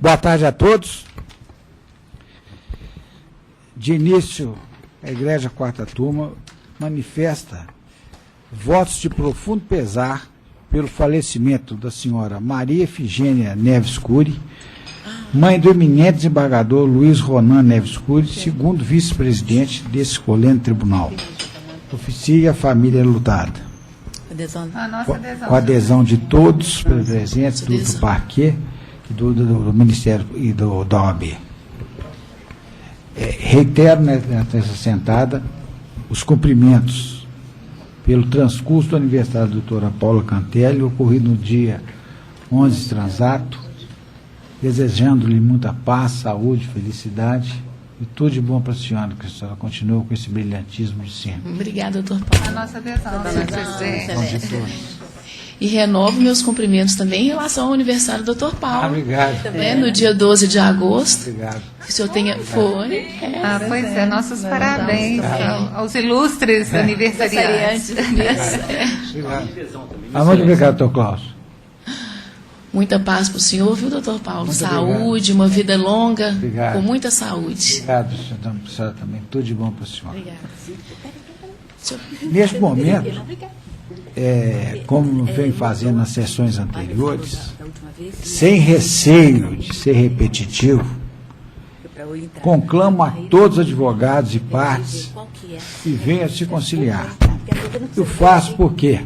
Boa tarde a todos. De início, a Igreja Quarta Turma manifesta votos de profundo pesar pelo falecimento da senhora Maria Efigênia Neves Cury, mãe do eminente desembargador Luiz Ronan Neves Cury, segundo vice-presidente desse escolhendo tribunal. Oficia a família lutada. Com a adesão de todos presentes, do parquê, do Ministério e da OAB. Reitero nessa sentada os cumprimentos pelo transcurso do aniversário da doutora Paula Cantelli, ocorrido no dia 11 transato, desejando-lhe muita paz, saúde, felicidade e tudo de bom para a senhora, que a senhora continue com esse brilhantismo de sempre. Obrigada, doutor Paulo. A nossa adesão, presidente. E renovo meus cumprimentos também em relação ao aniversário do Dr. Paulo. Obrigado. No dia 12 de agosto. Obrigado. Que o senhor tenha... Foi. Pois é, nossos parabéns aos ilustres aniversariantes. Obrigado. Muito obrigado, doutor Cláudio. Muita paz para o senhor, viu, doutor Paulo? Muito saúde, uma vida longa, obrigado. Com muita saúde. Obrigado, senhora também. Tudo de bom para a senhora. Obrigada. Neste momento, como vem fazendo nas sessões anteriores, sem receio de ser repetitivo, conclamo a todos os advogados e partes que venham se conciliar. Eu faço porque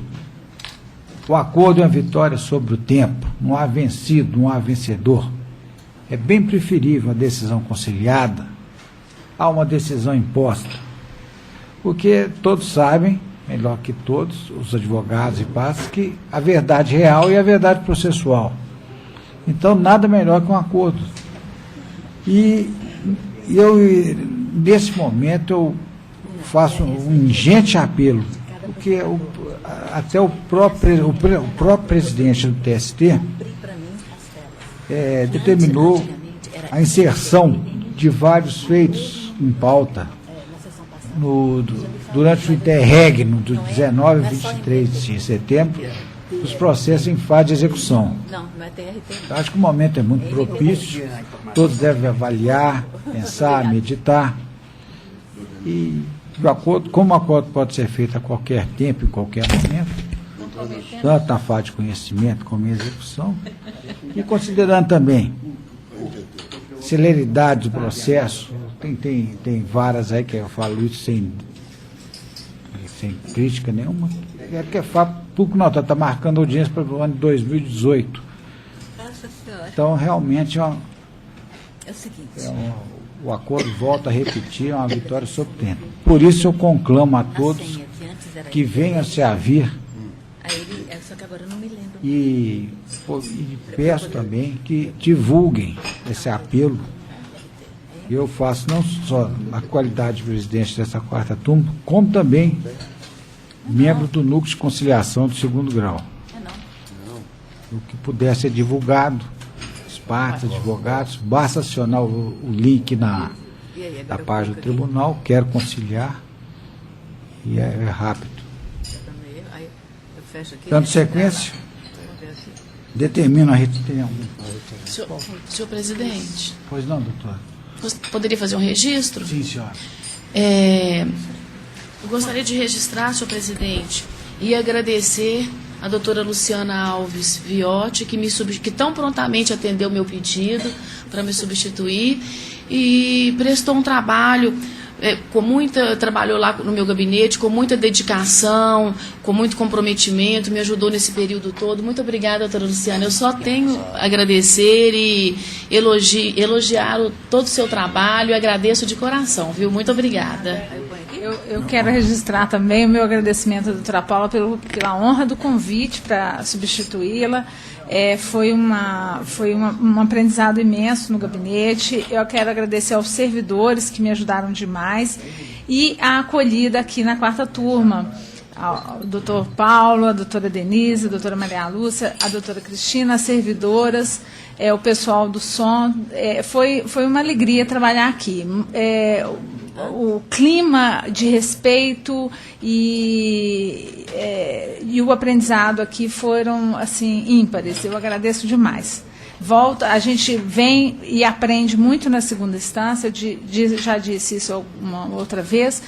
o acordo é uma vitória sobre o tempo, não há vencido, não há vencedor. É bem preferível a decisão conciliada a uma decisão imposta, porque todos sabem, melhor que todos, os advogados e partes, que a verdade real e a verdade processual. Então, nada melhor que um acordo. E eu, nesse momento, eu faço um ingente apelo, porque até o próprio presidente do TST determinou a inserção de vários feitos em pauta durante o interregno do 19 e 23 de setembro, os processos em fase de execução. Eu acho que o momento é muito propício, todos devem avaliar, pensar, meditar, e como o acordo pode ser feito a qualquer tempo, em qualquer momento, tanto na fase de conhecimento como em execução, e considerando também celeridade do processo. Tem varas aí que eu falo isso sem crítica nenhuma. É que é fato público, não, está marcando audiência para o ano de 2018. Então, realmente, o acordo, volta a repetir, é uma vitória sobre o tempo. Por isso, eu conclamo a todos que venham se a vir e peço também que divulguem esse apelo. Eu faço não só na qualidade de presidente dessa quarta turma, como também membro do núcleo de conciliação do 2º grau. O que puder ser divulgado, as partes, advogados, basta acionar o link na página do tribunal, quero conciliar, e é rápido. Dando sequência, determino a reunião. Senhor presidente. Pois não, doutor. Poderia fazer um registro? Sim, senhora. Eu gostaria de registrar, senhor presidente, e agradecer a doutora Luciana Alves Viotti, que tão prontamente atendeu o meu pedido para me substituir e prestou um trabalho, trabalhou lá no meu gabinete com muita dedicação, com muito comprometimento, me ajudou nesse período todo. Muito obrigada, doutora Luciana. Eu só tenho a agradecer e elogiar todo o seu trabalho e agradeço de coração, viu? Muito obrigada. Eu quero registrar também o meu agradecimento à doutora Paula pela honra do convite para substituí-la. Foi um aprendizado imenso no gabinete. Eu quero agradecer aos servidores que me ajudaram demais e a acolhida aqui na quarta turma. Ao doutor Paulo, a doutora Denise, a doutora Maria Lúcia, a doutora Cristina, as servidoras, o pessoal do som. Foi uma alegria trabalhar aqui. O clima de respeito e o aprendizado aqui foram assim ímpares. Eu agradeço demais. a gente vem e aprende muito na segunda instância, já disse isso uma outra vez,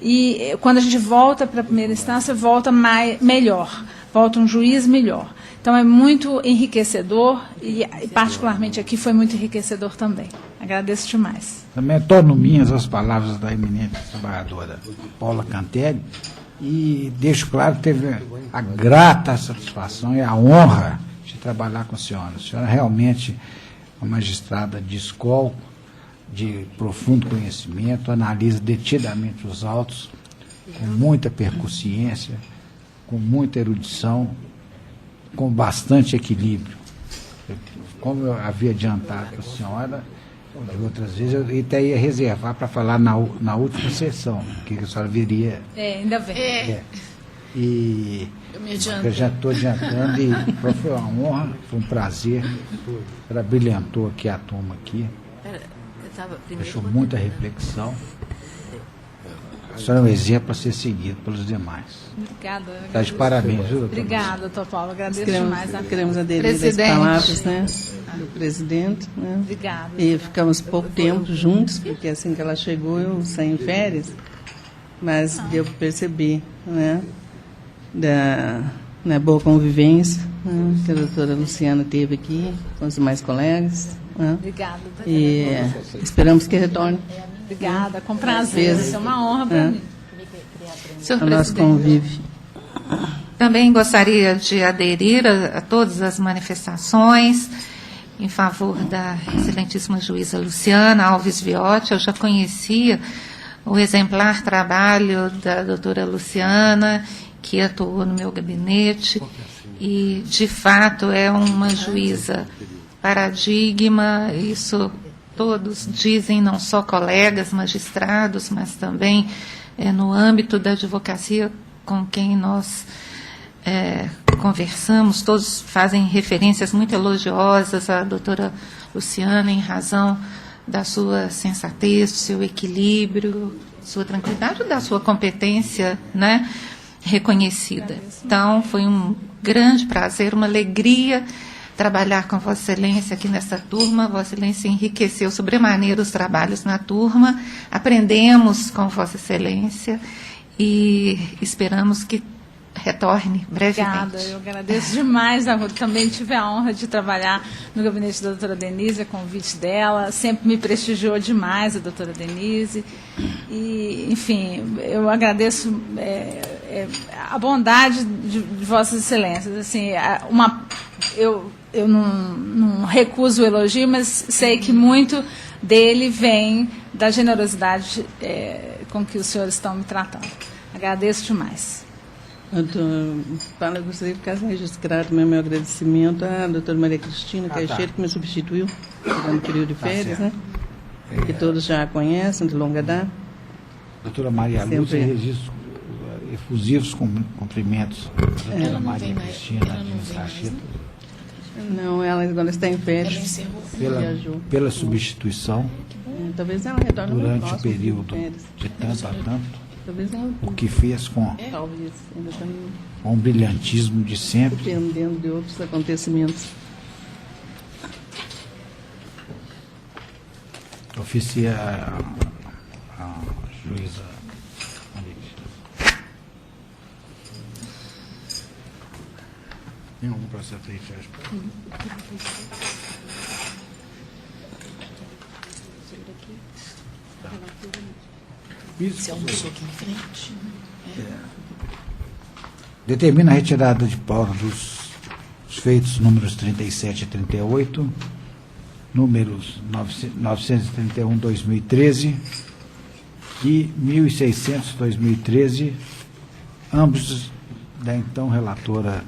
e quando a gente volta para a primeira instância, volta melhor, volta um juiz melhor. Então, é muito enriquecedor e, particularmente aqui, foi muito enriquecedor também. Agradeço demais. Também torno minhas as palavras da eminente trabalhadora Paula Cantelli e deixo claro que teve a grata satisfação e a honra de trabalhar com a senhora. A senhora realmente é uma magistrada de escola, de profundo conhecimento, analisa detidamente os autos, com muita percussiência, com muita erudição, com bastante equilíbrio. Como eu havia adiantado para a senhora, de outras vezes, eu até ia reservar para falar na última sessão, que a senhora viria. Ainda bem. E eu já estou adiantando, e foi uma honra, foi um prazer. Ela brilhantou aqui a turma aqui. Deixou muita reflexão. A senhora é um exemplo a ser seguido pelos demais. Obrigada. Está de parabéns, viu, doutor? Obrigada, doutor Paulo. Agradeço demais. Queremos aderir às palavras, né, do presidente. Né? Obrigada. E ficamos pouco tempo juntos, porque assim que ela chegou, eu saí em férias, mas deu para perceber, né, da boa convivência, né, que a doutora Luciana teve aqui com os demais colegas. Né? Obrigada. E esperamos que retorne. Obrigada, com prazer. Isso é uma honra para mim. Senhor O nosso convívio. Também gostaria de aderir a todas as manifestações em favor da excelentíssima juíza Luciana Alves Viotti. Eu já conhecia o exemplar trabalho da doutora Luciana, que atuou no meu gabinete, e, de fato, é uma juíza paradigma. Isso todos dizem, não só colegas magistrados, mas também no âmbito da advocacia com quem nós conversamos, todos fazem referências muito elogiosas à doutora Luciana em razão da sua sensatez, do seu equilíbrio, sua tranquilidade, da sua competência, né, reconhecida. Então, foi um grande prazer, uma alegria trabalhar com Vossa Excelência aqui nessa turma. Vossa Excelência enriqueceu sobremaneira os trabalhos na turma, aprendemos com Vossa Excelência e esperamos que retorne brevemente. Obrigada, eu agradeço demais. Eu também tive a honra de trabalhar no gabinete da doutora Denise, a convite dela, sempre me prestigiou demais a doutora Denise. E, enfim, eu agradeço a bondade de Vossas Excelências. Assim, eu não recuso o elogio, mas sei que muito dele vem da generosidade com que os senhores estão me tratando. Agradeço demais. Eu gostaria de ficar registrado meu agradecimento à doutora Maria Cristina Caixeira, que me substituiu durante o período de férias, né? Que todos já a conhecem, de longa data. Doutora Maria Lúcia, registro efusivos cumprimentos. Doutora Maria Cristina Caixeira. Não, ela agora está em férias. Pela substituição. Talvez ela retorne durante o período de tanto a tanto. O que fez com um brilhantismo de sempre. Dependendo de outros acontecimentos. Oficia a juíza. Tem algum processo aí, Sérgio? Você almoçou aqui em frente. Determina a retirada de prova dos feitos números 37 e 38, números 931-2013 e 1600-2013, ambos da então relatora.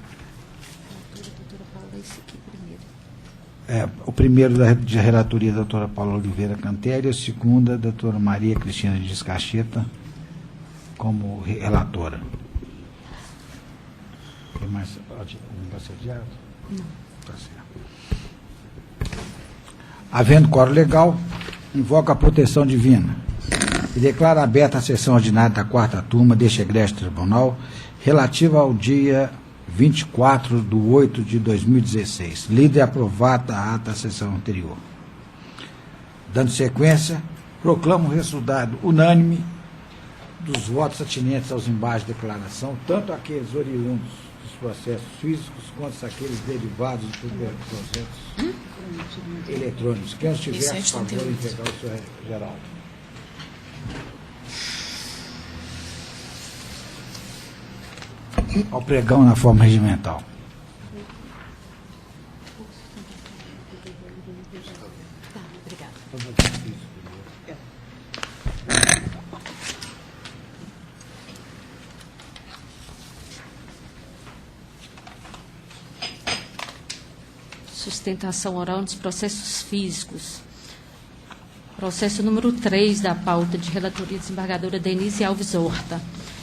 O primeiro de relatoria da doutora Paula Oliveira Cantelli, a segunda, da doutora Maria Cristina de Caixeta, como relatora. Tem mais? Não vai ser adiado? Não. Tá certo. Havendo quórum legal, invoca a proteção divina e declara aberta a sessão ordinária da quarta turma deste egrégio tribunal, relativa ao dia 24/8/2016. Lida e aprovada a ata da sessão anterior. Dando sequência, proclamo o resultado unânime dos votos atinentes aos embaixos de declaração, tanto aqueles oriundos dos processos físicos quanto aqueles derivados dos processos eletrônicos. Quem estiver a favor de entregar o senhor Geraldo. Ao pregão na forma regimental. Sustentação oral dos processos físicos. Processo número 3 da pauta de relatoria desembargadora Denise Alves Horta.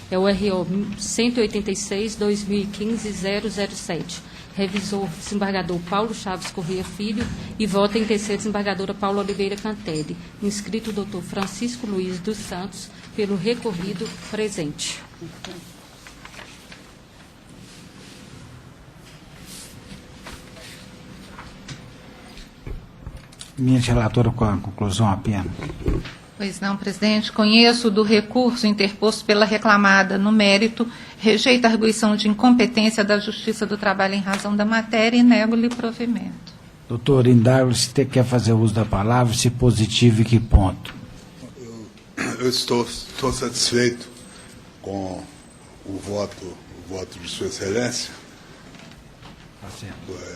É o RO 186-2015-007. Revisor desembargador Paulo Chaves Corrêa Filho e vota em terceira desembargadora Paula Oliveira Cantelli. Inscrito Dr. Francisco Luiz dos Santos, pelo recorrido presente. Minha relatora, com a conclusão apenas. Pois não, presidente. Conheço do recurso interposto pela reclamada no mérito, rejeito a arguição de incompetência da Justiça do Trabalho em razão da matéria e nego-lhe provimento. Doutor Indário, se quer fazer uso da palavra, se positivo e que ponto? Eu estou satisfeito com o voto de Sua Excelência. Tá certo.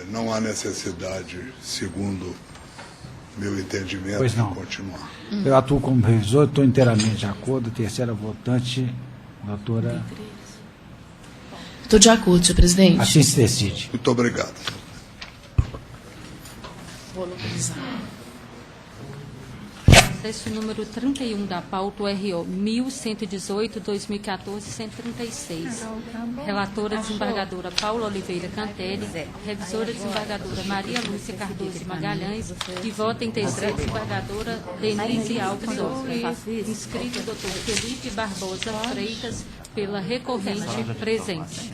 Não há necessidade, segundo meu entendimento, Pois não. de continuar. Eu atuo como revisor, estou inteiramente de acordo. Terceira votante, doutora. Estou de acordo, senhor presidente. Assim se decide. Muito obrigado. Vou localizar. Processo número 31 da pauta, RO 1118-2014-136. Relatora desembargadora Paula Oliveira Cantelli, revisora desembargadora Maria Lúcia Cardoso Magalhães e vota em terceira desembargadora Denise Alves Horta. Inscrito Dr. Felipe Barbosa Freitas, pela recorrente presente.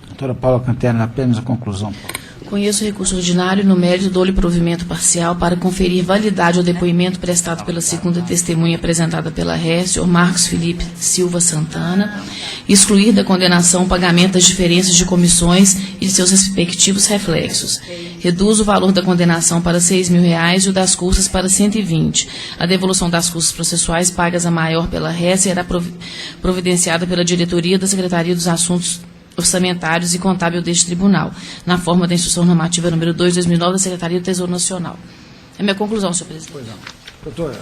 Doutora Paula Cantelli, apenas a conclusão. Conheço o recurso ordinário no mérito, dou-lhe provimento parcial para conferir validade ao depoimento prestado pela segunda testemunha apresentada pela réu, senhor Marcos Felipe Silva Santana, excluir da condenação o pagamento das diferenças de comissões e de seus respectivos reflexos. Reduz o valor da condenação para R$6.000 e o das custas para 120. A devolução das custas processuais pagas a maior pela réu será providenciada pela diretoria da Secretaria dos Assuntos Orçamentários e Contábil deste Tribunal, na forma da Instrução Normativa número 2/2009 da Secretaria do Tesouro Nacional. É minha conclusão, senhor presidente. Pois não. Doutora,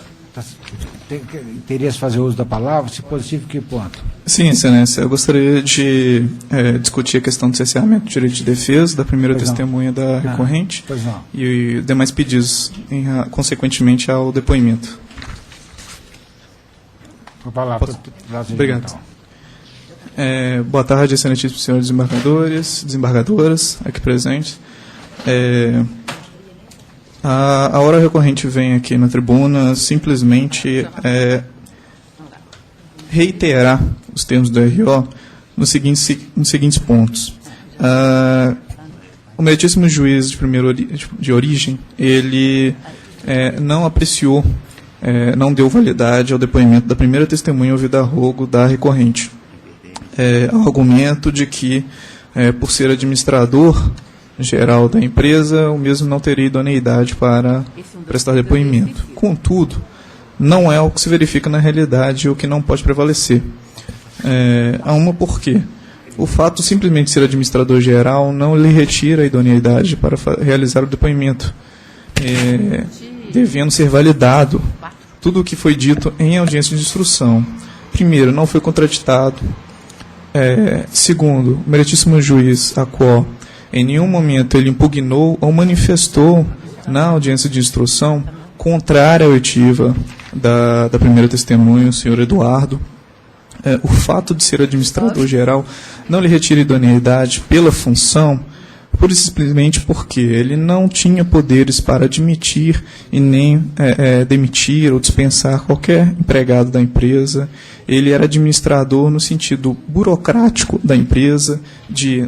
teria que fazer uso da palavra, se positivo, que ponto? Sim, Excelência. Eu gostaria de discutir a questão do cerceamento do direito de defesa da primeira testemunha da recorrente e demais pedidos, consequentemente, ao depoimento. Obrigado. Então. Boa tarde, excelentíssimos senhores desembargadores, desembargadoras aqui presentes. A hora recorrente vem aqui na tribuna simplesmente reiterar os termos do RO nos seguintes pontos. O meritíssimo juiz de origem, ele não apreciou, não deu validade ao depoimento da primeira testemunha ouvida a rogo da recorrente. Ao argumento de que, por ser administrador geral da empresa, o mesmo não teria idoneidade para prestar depoimento. Contudo, não é o que se verifica na realidade, o que não pode prevalecer. Há uma porquê. O fato simplesmente de ser administrador geral não lhe retira a idoneidade para realizar o depoimento, devendo ser validado tudo o que foi dito em audiência de instrução. Primeiro, não foi contraditado. Segundo, o meritíssimo juiz, a qual em nenhum momento ele impugnou ou manifestou na audiência de instrução contrária à oitiva da primeira testemunha, o senhor Eduardo. O fato de ser administrador geral não lhe retira idoneidade pela função, pura e simplesmente porque ele não tinha poderes para admitir e nem demitir ou dispensar qualquer empregado da empresa. Ele era administrador no sentido burocrático da empresa,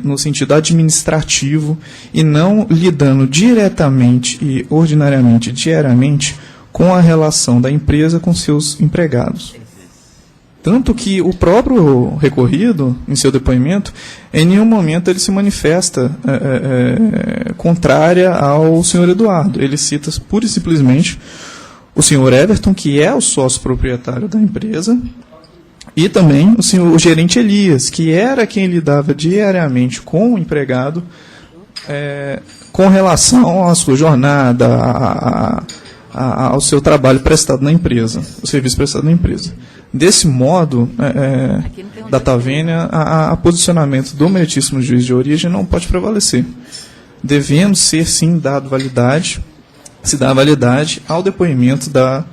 no sentido administrativo, e não lidando diretamente e ordinariamente, diariamente, com a relação da empresa com seus empregados. Tanto que o próprio recorrido, em seu depoimento, em nenhum momento ele se manifesta contrária ao senhor Eduardo. Ele cita pura e simplesmente o senhor Everton, que é o sócio proprietário da empresa, e também o gerente Elias, que era quem lidava diariamente com o empregado com relação à sua jornada, ao seu trabalho prestado na empresa, o serviço prestado na empresa. Desse modo, data vênia, a posicionamento do meritíssimo juiz de origem não pode prevalecer, devendo ser, sim, dado validade, se dá validade ao depoimento da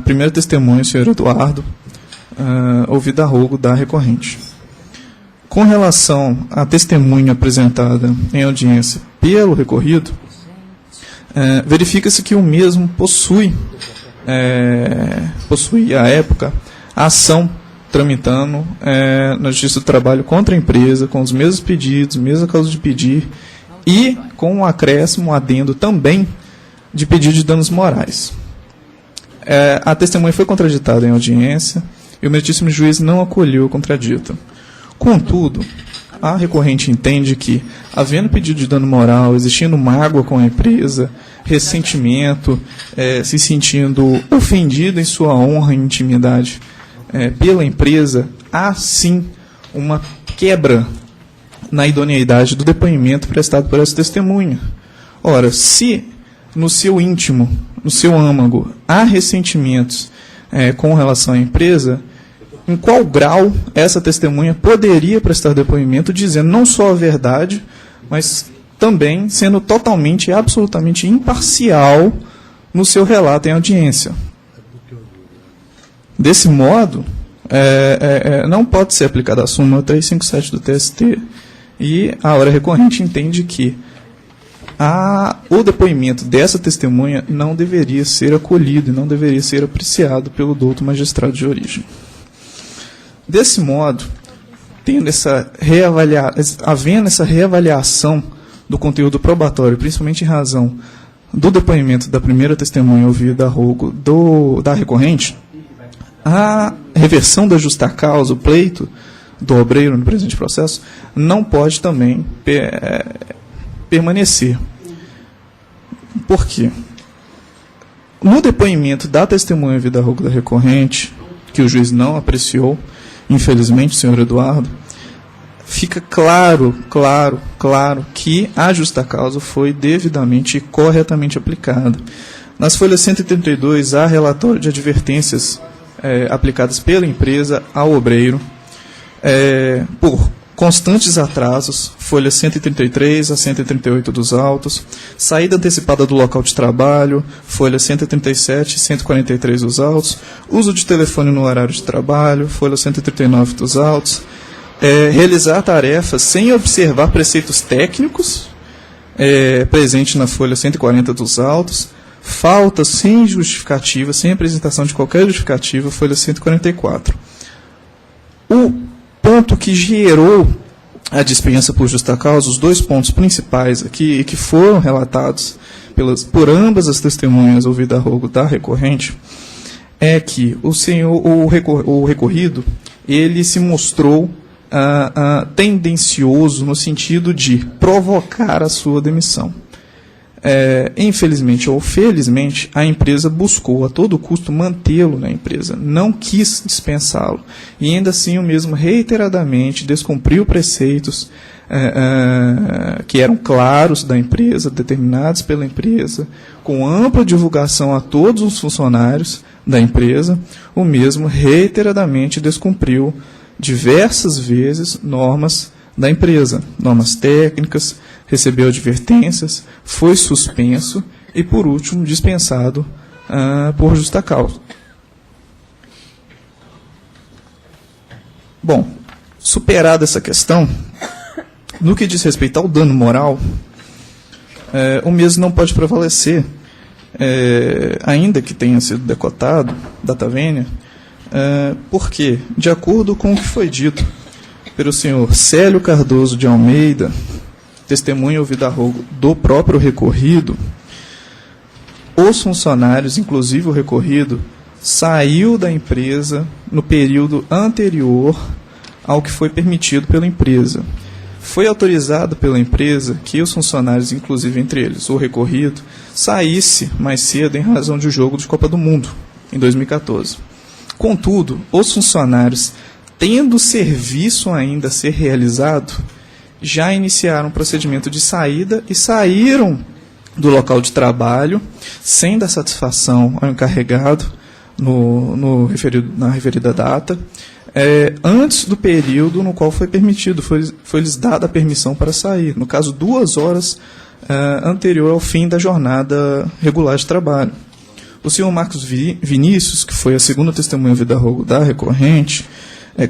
primeira testemunha, o senhor Eduardo, ouvido a rogo da recorrente. Com relação à testemunha apresentada em audiência pelo recorrido, verifica-se que o mesmo possui à época a ação tramitando na Justiça do Trabalho contra a empresa, com os mesmos pedidos, mesma causa de pedir, e com um acréscimo, adendo também, de pedido de danos morais. A testemunha foi contraditada em audiência e o meritíssimo juiz não acolheu a contradita. Contudo, a recorrente entende que, havendo pedido de dano moral, existindo mágoa com a empresa, ressentimento, se sentindo ofendida em sua honra e intimidade pela empresa, há sim uma quebra na idoneidade do depoimento prestado por essa testemunha. Ora, se no seu íntimo, no seu âmago, há ressentimentos com relação à empresa, em qual grau essa testemunha poderia prestar depoimento dizendo não só a verdade, mas também sendo totalmente e absolutamente imparcial no seu relato em audiência. Desse modo, não pode ser aplicada a súmula 357 do TST, e a hora recorrente entende que o depoimento dessa testemunha não deveria ser acolhido e não deveria ser apreciado pelo douto magistrado de origem. Desse modo, havendo essa reavaliação do conteúdo probatório, principalmente em razão do depoimento da primeira testemunha ouvida a rogo da recorrente, a reversão da justa causa, o pleito do obreiro no presente processo, não pode também permanecer. Por quê? No depoimento da testemunha ouvida a rogo da recorrente, que o juiz não apreciou, infelizmente, senhor Eduardo, fica claro que a justa causa foi devidamente e corretamente aplicada. Nas folhas 132, há relatório de advertências aplicadas pela empresa ao obreiro por constantes atrasos, folhas 133 a 138 dos autos, saída antecipada do local de trabalho, folhas 137 e 143 dos autos, uso de telefone no horário de trabalho, folha 139 dos autos, realizar tarefas sem observar preceitos técnicos, presente na folha 140 dos autos, falta sem justificativa, sem apresentação de qualquer justificativa, folha 144. O ponto que gerou a dispensa por justa causa, os dois pontos principais aqui, que foram relatados por ambas as testemunhas ouvidas a rogo da recorrente, é que o recorrido ele se mostrou tendencioso no sentido de provocar a sua demissão. Infelizmente ou felizmente, a empresa buscou a todo custo mantê-lo na empresa, não quis dispensá-lo, e ainda assim o mesmo reiteradamente descumpriu preceitos que eram claros da empresa, determinados pela empresa, com ampla divulgação a todos os funcionários da empresa. O mesmo reiteradamente descumpriu diversas vezes normas da empresa, normas técnicas, recebeu advertências, foi suspenso e, por último, dispensado por justa causa. Bom, superada essa questão, No que diz respeito ao dano moral, o mesmo não pode prevalecer, ainda que tenha sido decotado, data vênia, porque, de acordo com o que foi dito pelo senhor Célio Cardoso de Almeida, testemunha ouvida a rogo do próprio recorrido, os funcionários, inclusive o recorrido, saiu da empresa no período anterior ao que foi permitido pela empresa. Foi autorizado pela empresa que os funcionários, inclusive entre eles o recorrido, saísse mais cedo em razão de um jogo de Copa do Mundo, em 2014. Contudo, os funcionários, tendo o serviço ainda a ser realizado, já iniciaram um procedimento de saída e saíram do local de trabalho sem dar satisfação ao encarregado na referida data, antes do período no qual foi permitido, foi-lhes dada a permissão para sair, no caso 2 horas anterior ao fim da jornada regular de trabalho. O senhor Marcos Vinícius, que foi a segunda testemunha ouvida a rogo da recorrente,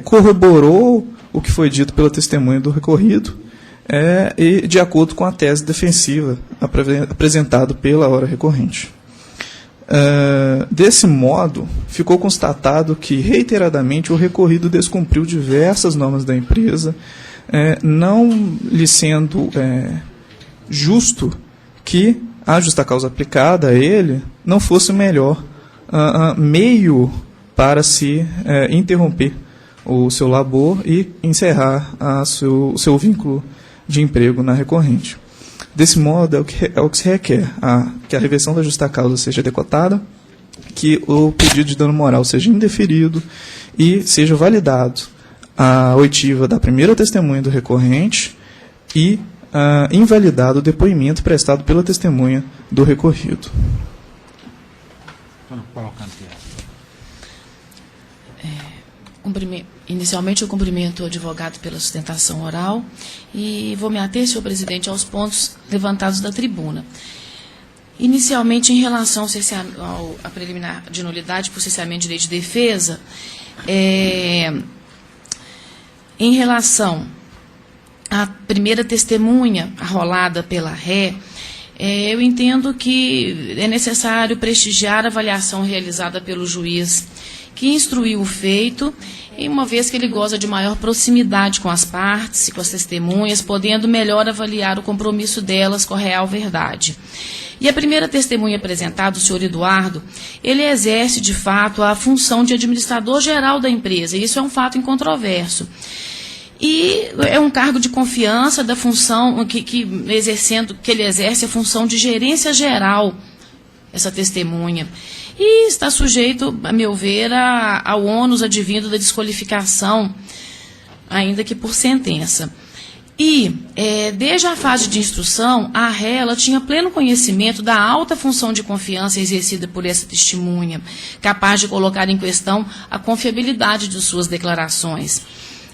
corroborou o que foi dito pela testemunha do recorrido, e de acordo com a tese defensiva apresentada pela hora recorrente. Desse modo, ficou constatado que, reiteradamente, o recorrido descumpriu diversas normas da empresa, não lhe sendo justo que a justa causa aplicada a ele não fosse o melhor meio para se interromper o seu labor e encerrar o seu vínculo de emprego na recorrente. Desse modo, é o que se requer, que a reversão da justa causa seja decotada, que o pedido de dano moral seja indeferido e seja validado a oitiva da primeira testemunha do recorrente e invalidado o depoimento prestado pela testemunha do recorrido. Inicialmente, eu cumprimento o advogado pela sustentação oral e vou me ater, senhor presidente, aos pontos levantados da tribuna. Inicialmente, em relação à preliminar de nulidade por cessamento de direito de defesa, em relação à primeira testemunha arrolada pela ré, eu entendo que é necessário prestigiar a avaliação realizada pelo juiz que instruiu o feito, e uma vez que ele goza de maior proximidade com as partes e com as testemunhas, podendo melhor avaliar o compromisso delas com a real verdade. E a primeira testemunha apresentada, o senhor Eduardo, ele exerce, de fato, a função de administrador geral da empresa, e isso é um fato incontroverso. E é um cargo de confiança da função que ele exerce a função de gerência geral, essa testemunha. E está sujeito, a meu ver, ao ônus advindo da desqualificação, ainda que por sentença. E, desde a fase de instrução, a ré ela tinha pleno conhecimento da alta função de confiança exercida por essa testemunha, capaz de colocar em questão a confiabilidade de suas declarações.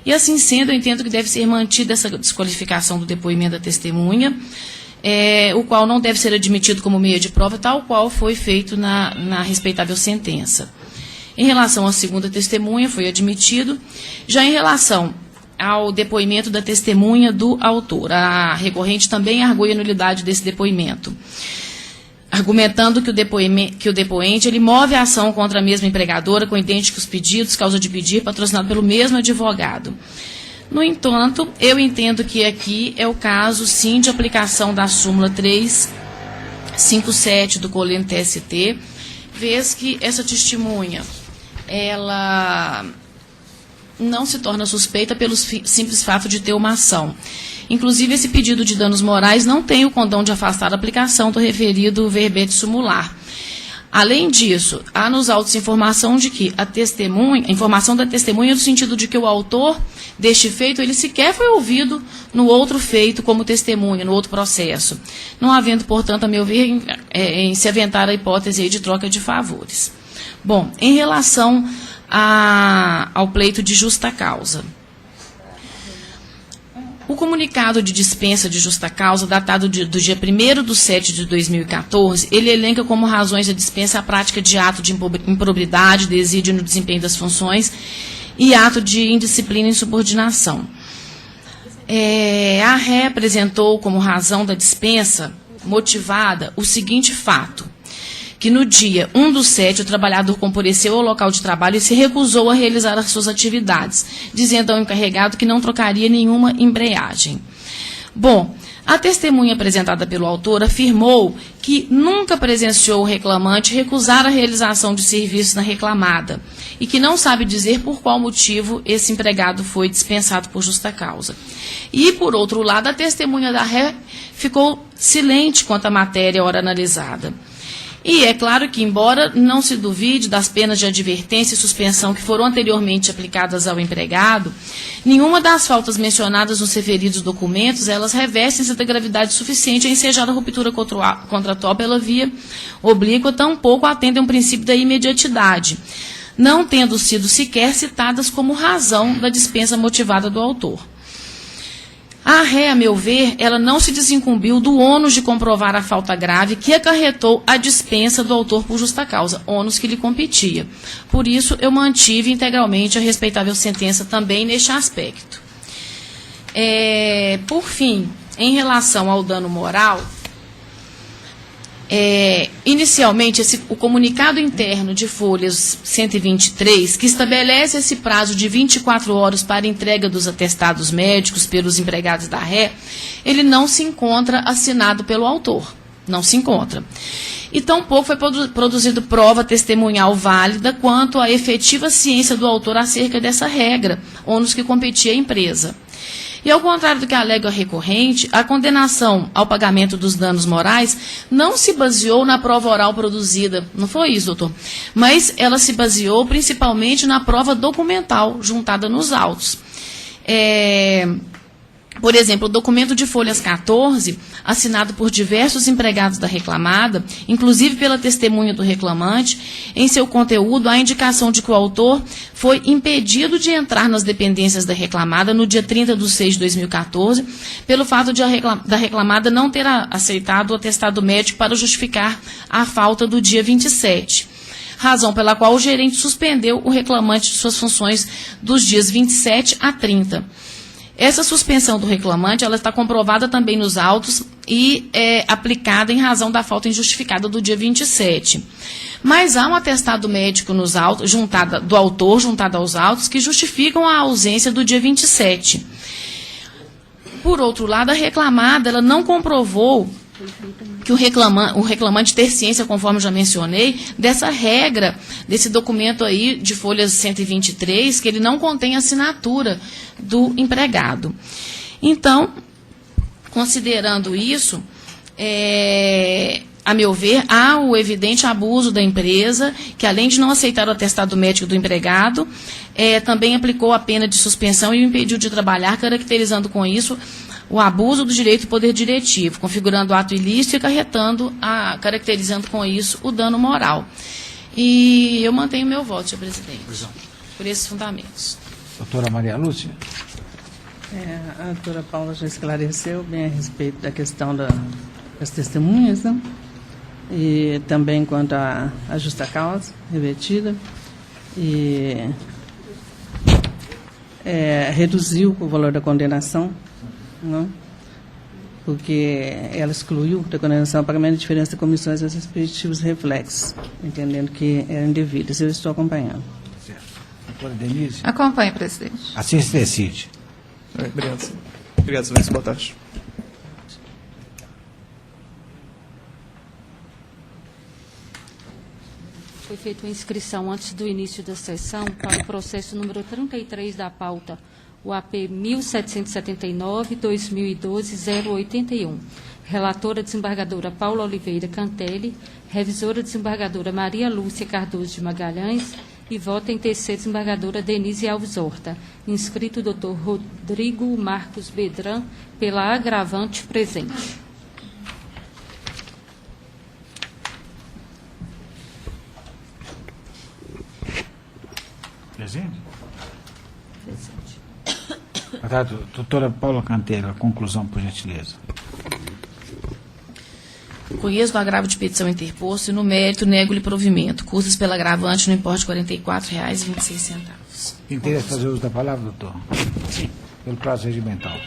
E, assim sendo, eu entendo que deve ser mantida essa desqualificação do depoimento da testemunha, o qual não deve ser admitido como meio de prova, tal qual foi feito na respeitável sentença. Em relação à segunda testemunha, foi admitido. Já em relação ao depoimento da testemunha do autor, a recorrente também argui a nulidade desse depoimento, argumentando que o depoente ele move a ação contra a mesma empregadora com idênticos pedidos, causa de pedir, patrocinado pelo mesmo advogado. No entanto, eu entendo que aqui é o caso, sim, de aplicação da súmula 357 do Coleno TST, vez que essa testemunha, ela não se torna suspeita pelo simples fato de ter uma ação. Inclusive, esse pedido de danos morais não tem o condão de afastar a aplicação do referido verbete sumular. Além disso, há nos autos informação de que informação da testemunha no sentido de que o autor deste feito, ele sequer foi ouvido no outro feito como testemunha, no outro processo, não havendo, portanto, a meu ver, em se aventar a hipótese aí de troca de favores. Bom, em relação ao pleito de justa causa, o comunicado de dispensa de justa causa, datado do dia 1º/7/2014, ele elenca como razões da dispensa a prática de ato de improbidade, desídio no desempenho das funções e ato de indisciplina e insubordinação. A ré apresentou como razão da dispensa motivada o seguinte fato, que no dia 1/7 o trabalhador compareceu ao local de trabalho e se recusou a realizar as suas atividades, dizendo ao encarregado que não trocaria nenhuma embreagem. Bom, a testemunha apresentada pelo autor afirmou que nunca presenciou o reclamante recusar a realização de serviços na reclamada e que não sabe dizer por qual motivo esse empregado foi dispensado por justa causa. E, por outro lado, a testemunha da ré ficou silente quanto à matéria ora analisada. E é claro que, embora não se duvide das penas de advertência e suspensão que foram anteriormente aplicadas ao empregado, nenhuma das faltas mencionadas nos referidos documentos, elas revestem-se da gravidade suficiente a ensejar a ruptura contratual pela via oblíqua, tampouco atendem ao princípio da imediatidade, não tendo sido sequer citadas como razão da dispensa motivada do autor. A ré, a meu ver, ela não se desincumbiu do ônus de comprovar a falta grave que acarretou a dispensa do autor por justa causa, ônus que lhe competia. Por isso, eu mantive integralmente a respeitável sentença também neste aspecto. Por fim, em relação ao dano moral, inicialmente, o comunicado interno de folhas 123, que estabelece esse prazo de 24 horas para entrega dos atestados médicos pelos empregados da ré, ele não se encontra assinado pelo autor. Não se encontra. E tampouco foi produzido prova testemunhal válida quanto à efetiva ciência do autor acerca dessa regra, ônus que competia à empresa. E, ao contrário do que alega o recorrente, a condenação ao pagamento dos danos morais não se baseou na prova oral produzida. Não foi isso, doutor? Mas ela se baseou principalmente na prova documental juntada nos autos. Por exemplo, o documento de folhas 14, assinado por diversos empregados da reclamada, inclusive pela testemunha do reclamante, em seu conteúdo há a indicação de que o autor foi impedido de entrar nas dependências da reclamada no dia 30/6/2014, pelo fato da reclamada não ter aceitado o atestado médico para justificar a falta do dia 27. Razão pela qual o gerente suspendeu o reclamante de suas funções dos dias 27 a 30. Essa suspensão do reclamante, ela está comprovada também nos autos e é aplicada em razão da falta injustificada do dia 27. Mas há um atestado médico nos autos, do autor juntado aos autos, que justificam a ausência do dia 27. Por outro lado, a reclamada, ela não comprovou que o reclamante ter ciência, conforme eu já mencionei, dessa regra, desse documento aí de folhas 123, que ele não contém assinatura do empregado. Então, considerando isso, a meu ver, há o evidente abuso da empresa, que além de não aceitar o atestado médico do empregado, também aplicou a pena de suspensão e o impediu de trabalhar, caracterizando com isso o abuso do direito e poder diretivo, configurando o ato ilícito e caracterizando com isso o dano moral. E eu mantenho meu voto, senhor presidente, por esses fundamentos. Doutora Maria Lúcia. A doutora Paula já esclareceu bem a respeito da questão das testemunhas, né? E também quanto à justa causa revertida. E reduziu o valor da condenação, não? Porque ela excluiu da condenação o pagamento de diferença de comissões aos respectivos reflexos, entendendo que eram indevidas. Eu estou acompanhando. Certo. Doutora Denise? Acompanhe, presidente. Assim se decide. Obrigado. Obrigado, silêncio. Boa tarde. Foi feita uma inscrição antes do início da sessão para o processo número 33 da pauta, o AP 1779-2012-081. Relatora desembargadora Paula Oliveira Cantelli, revisora desembargadora Maria Lúcia Cardoso de Magalhães e vota em terceira desembargadora Denise Alves Horta. Inscrito o Dr. Rodrigo Marcos Bedran, pela agravante presente. Presente? Presente. Doutora Paula Cantelli, a conclusão, por gentileza. Conheço o agravo de petição interposto e, no mérito, nego-lhe provimento. Custas pela agravante no importe de R$ 44,26. Interessa fazer uso da palavra, doutor? Sim. Pelo prazo regimental.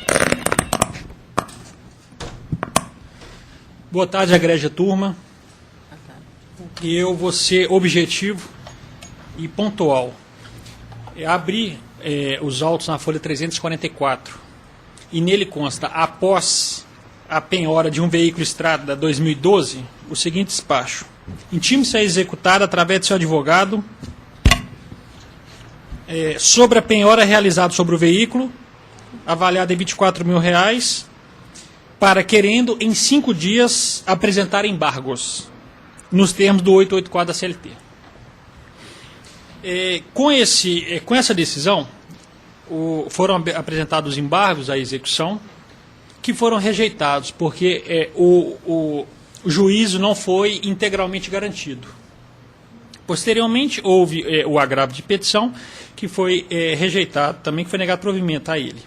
Boa tarde, egrégia turma. Eu vou ser objetivo e pontual. Abri os autos na folha 344 e nele consta, após a penhora de um veículo Estrada 2012, o seguinte despacho: intime-se a executar, através de seu advogado, sobre a penhora realizada sobre o veículo, avaliada em R$24 mil, para, querendo, em 5 dias, apresentar embargos, nos termos do 884 da CLT. Com essa decisão, foram apresentados embargos à execução, que foram rejeitados, porque o juízo não foi integralmente garantido. Posteriormente, houve o agravo de petição, que foi rejeitado também, que foi negado provimento a ele.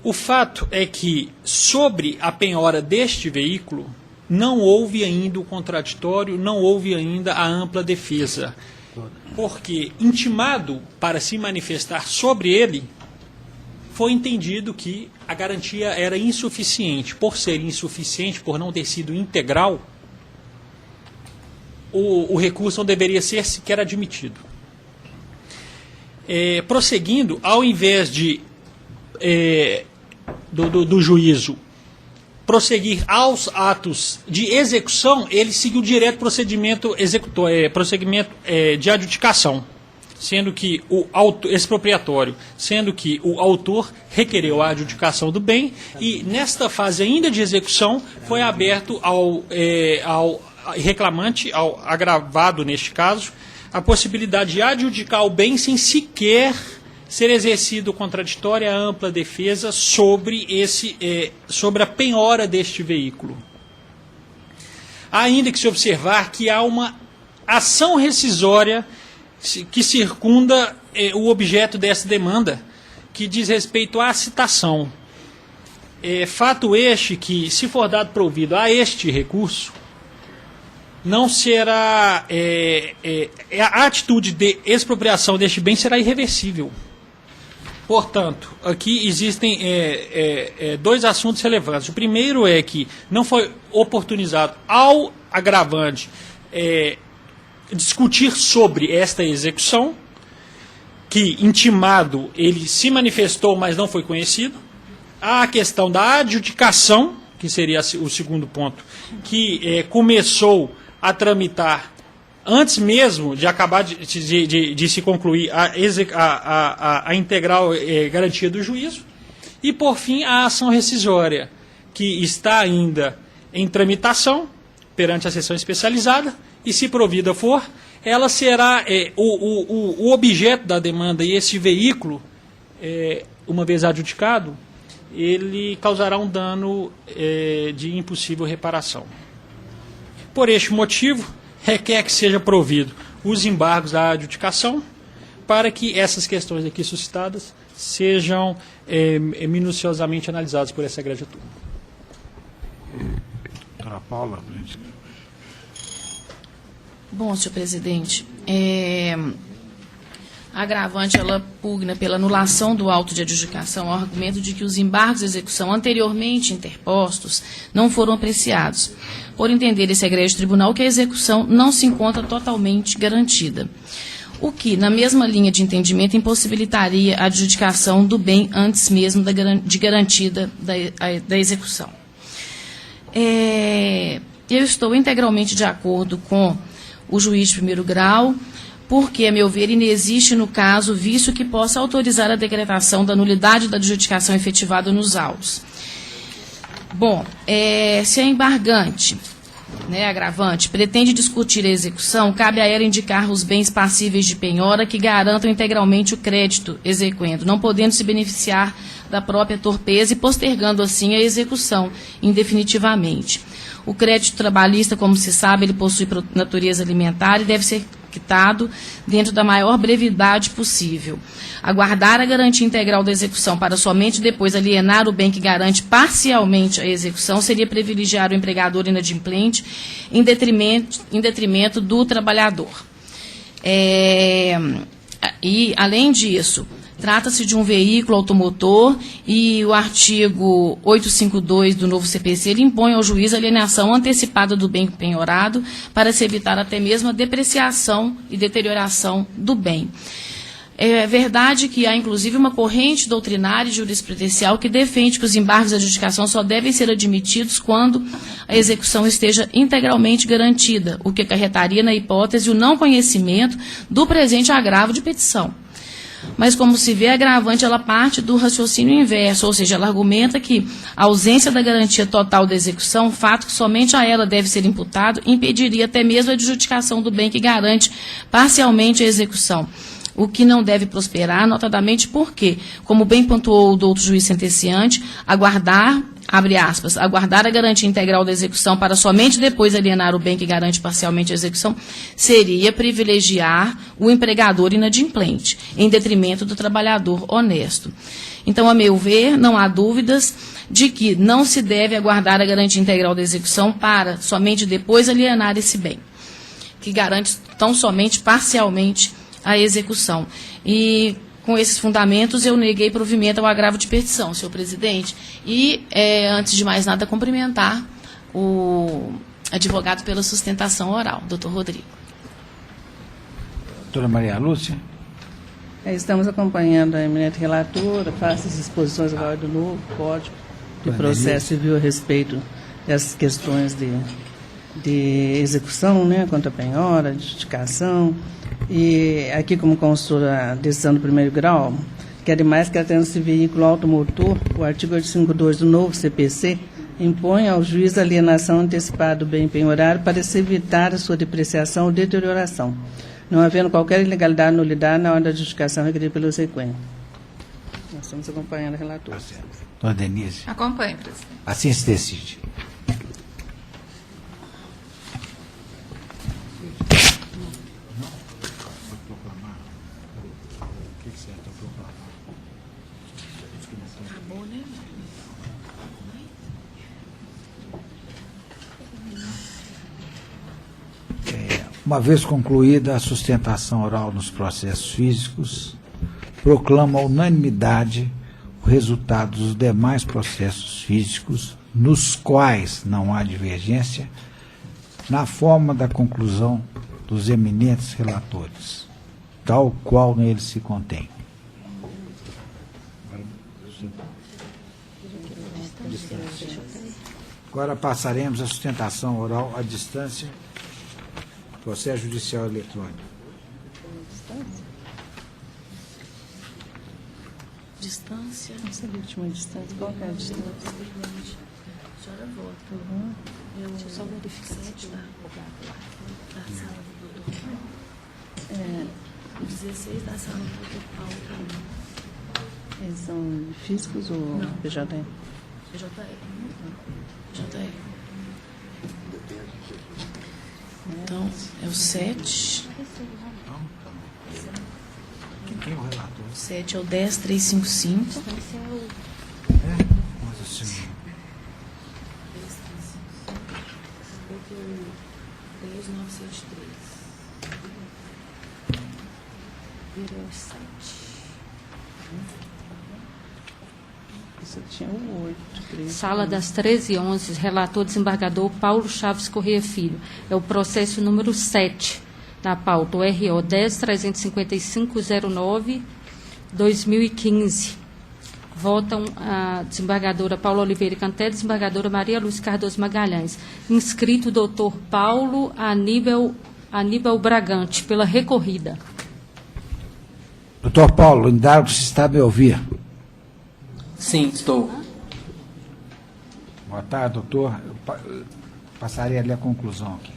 O fato é que, sobre a penhora deste veículo, não houve ainda o contraditório, não houve ainda a ampla defesa, porque, intimado para se manifestar sobre ele, foi entendido que a garantia era insuficiente. Por ser insuficiente, por não ter sido integral, o recurso não deveria ser sequer admitido. Prosseguindo, ao invés de do juízo prosseguir aos atos de execução, ele seguiu direto procedimento de adjudicação, sendo que o expropriatório, sendo que o autor requereu a adjudicação do bem, e nesta fase ainda de execução foi aberto ao reclamante, ao agravado neste caso, a possibilidade de adjudicar o bem sem sequer ser exercido contraditório a ampla defesa sobre a penhora deste veículo. Há ainda que se observar que há uma ação rescisória que circunda o objeto dessa demanda, que diz respeito à citação. Fato este que, se for dado provido a este recurso, não será a atitude de expropriação deste bem será irreversível. Portanto, aqui existem 2 assuntos relevantes. O primeiro é que não foi oportunizado ao agravante discutir sobre esta execução, que, intimado, ele se manifestou, mas não foi conhecido. Há a questão da adjudicação, que seria o segundo ponto, que começou a tramitar antes mesmo de acabar de se concluir a integral garantia do juízo. E, por fim, a ação rescisória, que está ainda em tramitação perante a seção especializada, e, se provida for, ela será o objeto da demanda, e esse veículo, uma vez adjudicado, ele causará um dano de impossível reparação. Por este motivo, requer que seja provido os embargos da adjudicação, para que essas questões aqui suscitadas sejam minuciosamente analisadas por essa egrégia turma. Doutora Paula. Bom, senhor presidente, a agravante ela pugna pela anulação do auto de adjudicação ao argumento de que os embargos de execução anteriormente interpostos não foram apreciados, por entender esse egrégio tribunal que a execução não se encontra totalmente garantida, o que, na mesma linha de entendimento, impossibilitaria a adjudicação do bem antes mesmo de garantida da execução. Eu estou integralmente de acordo com o juiz de primeiro grau, porque, a meu ver, inexiste no caso vício que possa autorizar a decretação da nulidade da adjudicação efetivada nos autos. Bom, se a embargante, agravante, pretende discutir a execução, cabe a ela indicar os bens passíveis de penhora que garantam integralmente o crédito exequendo, não podendo se beneficiar da própria torpeza e postergando assim a execução indefinitivamente. O crédito trabalhista, como se sabe, ele possui natureza alimentar e deve ser quitado dentro da maior brevidade possível. Aguardar a garantia integral da execução para somente depois alienar o bem que garante parcialmente a execução seria privilegiar o empregador inadimplente em detrimento do trabalhador. E, além disso, Trata-se de um veículo automotor e o artigo 852 do novo CPC ele impõe ao juiz a alienação antecipada do bem penhorado para se evitar até mesmo a depreciação e deterioração do bem. É verdade que há, inclusive, uma corrente doutrinária e jurisprudencial que defende que os embargos de adjudicação só devem ser admitidos quando a execução esteja integralmente garantida, o que acarretaria, na hipótese, o não conhecimento do presente agravo de petição. Mas, como se vê, a agravante ela parte do raciocínio inverso, ou seja, ela argumenta que a ausência da garantia total da execução, fato que somente a ela deve ser imputado, impediria até mesmo a adjudicação do bem que garante parcialmente a execução, o que não deve prosperar, notadamente porque, como bem pontuou o doutor juiz sentenciante, aguardar, abre aspas, aguardar a garantia integral da execução para somente depois alienar o bem que garante parcialmente a execução, seria privilegiar o empregador inadimplente, em detrimento do trabalhador honesto. Então, a meu ver, não há dúvidas de que não se deve aguardar a garantia integral da execução para somente depois alienar esse bem, que garante tão somente parcialmente a execução. E, com esses fundamentos, eu neguei provimento ao agravo de petição, senhor presidente. E, antes de mais nada, cumprimentar o advogado pela sustentação oral, doutor Rodrigo. Doutora Maria Lúcia. Estamos acompanhando a eminente relatora, faça as exposições agora do novo Código de Processo Civil a respeito dessas questões de execução, né, contra a penhora, adjudicação. E aqui, como constou a decisão do primeiro grau, que ademais que tendo-se veículo automotor, o artigo 852 do novo CPC impõe ao juiz a alienação antecipada do bem penhorário para se evitar a sua depreciação ou deterioração, não havendo qualquer ilegalidade ou nulidade na hora da adjudicação requerida pelo sequente. Nós estamos acompanhando a relatora. Dona Denise. Acompanhe, presidente. Assim se decide. Uma vez concluída a sustentação oral nos processos físicos, proclama a unanimidade o resultado dos demais processos físicos, nos quais não há divergência, na forma da conclusão dos eminentes relatores, tal qual nele se contém. Agora passaremos à sustentação oral à distância. Processo judicial eletrônico. Distância? Essa é a última distância. Qual é a distância? A senhora vota. Deixa eu só verificar se está da sala do doutor. 16 da sala do doutor Paulo também. Eles são físicos ou não? PJE? PJE. Então, é o 7. Quem é o relator? 7 é o 10355. Mas assim. 3973. Virou 7. Isso tinha o 8. Sala das 13h11, relator desembargador Paulo Chaves Corrêa Filho. É o processo número 7 da pauta, o RO 10.355.09/2015. Votam a desembargadora Paula Oliveira Canté, desembargadora Maria Lúcia Cardoso Magalhães. Inscrito o doutor Paulo Aníbal Bragante, pela recorrida. Doutor Paulo, indago se está a me ouvir. Sim, estou. Boa tarde, doutor. Eu passarei ali a conclusão aqui.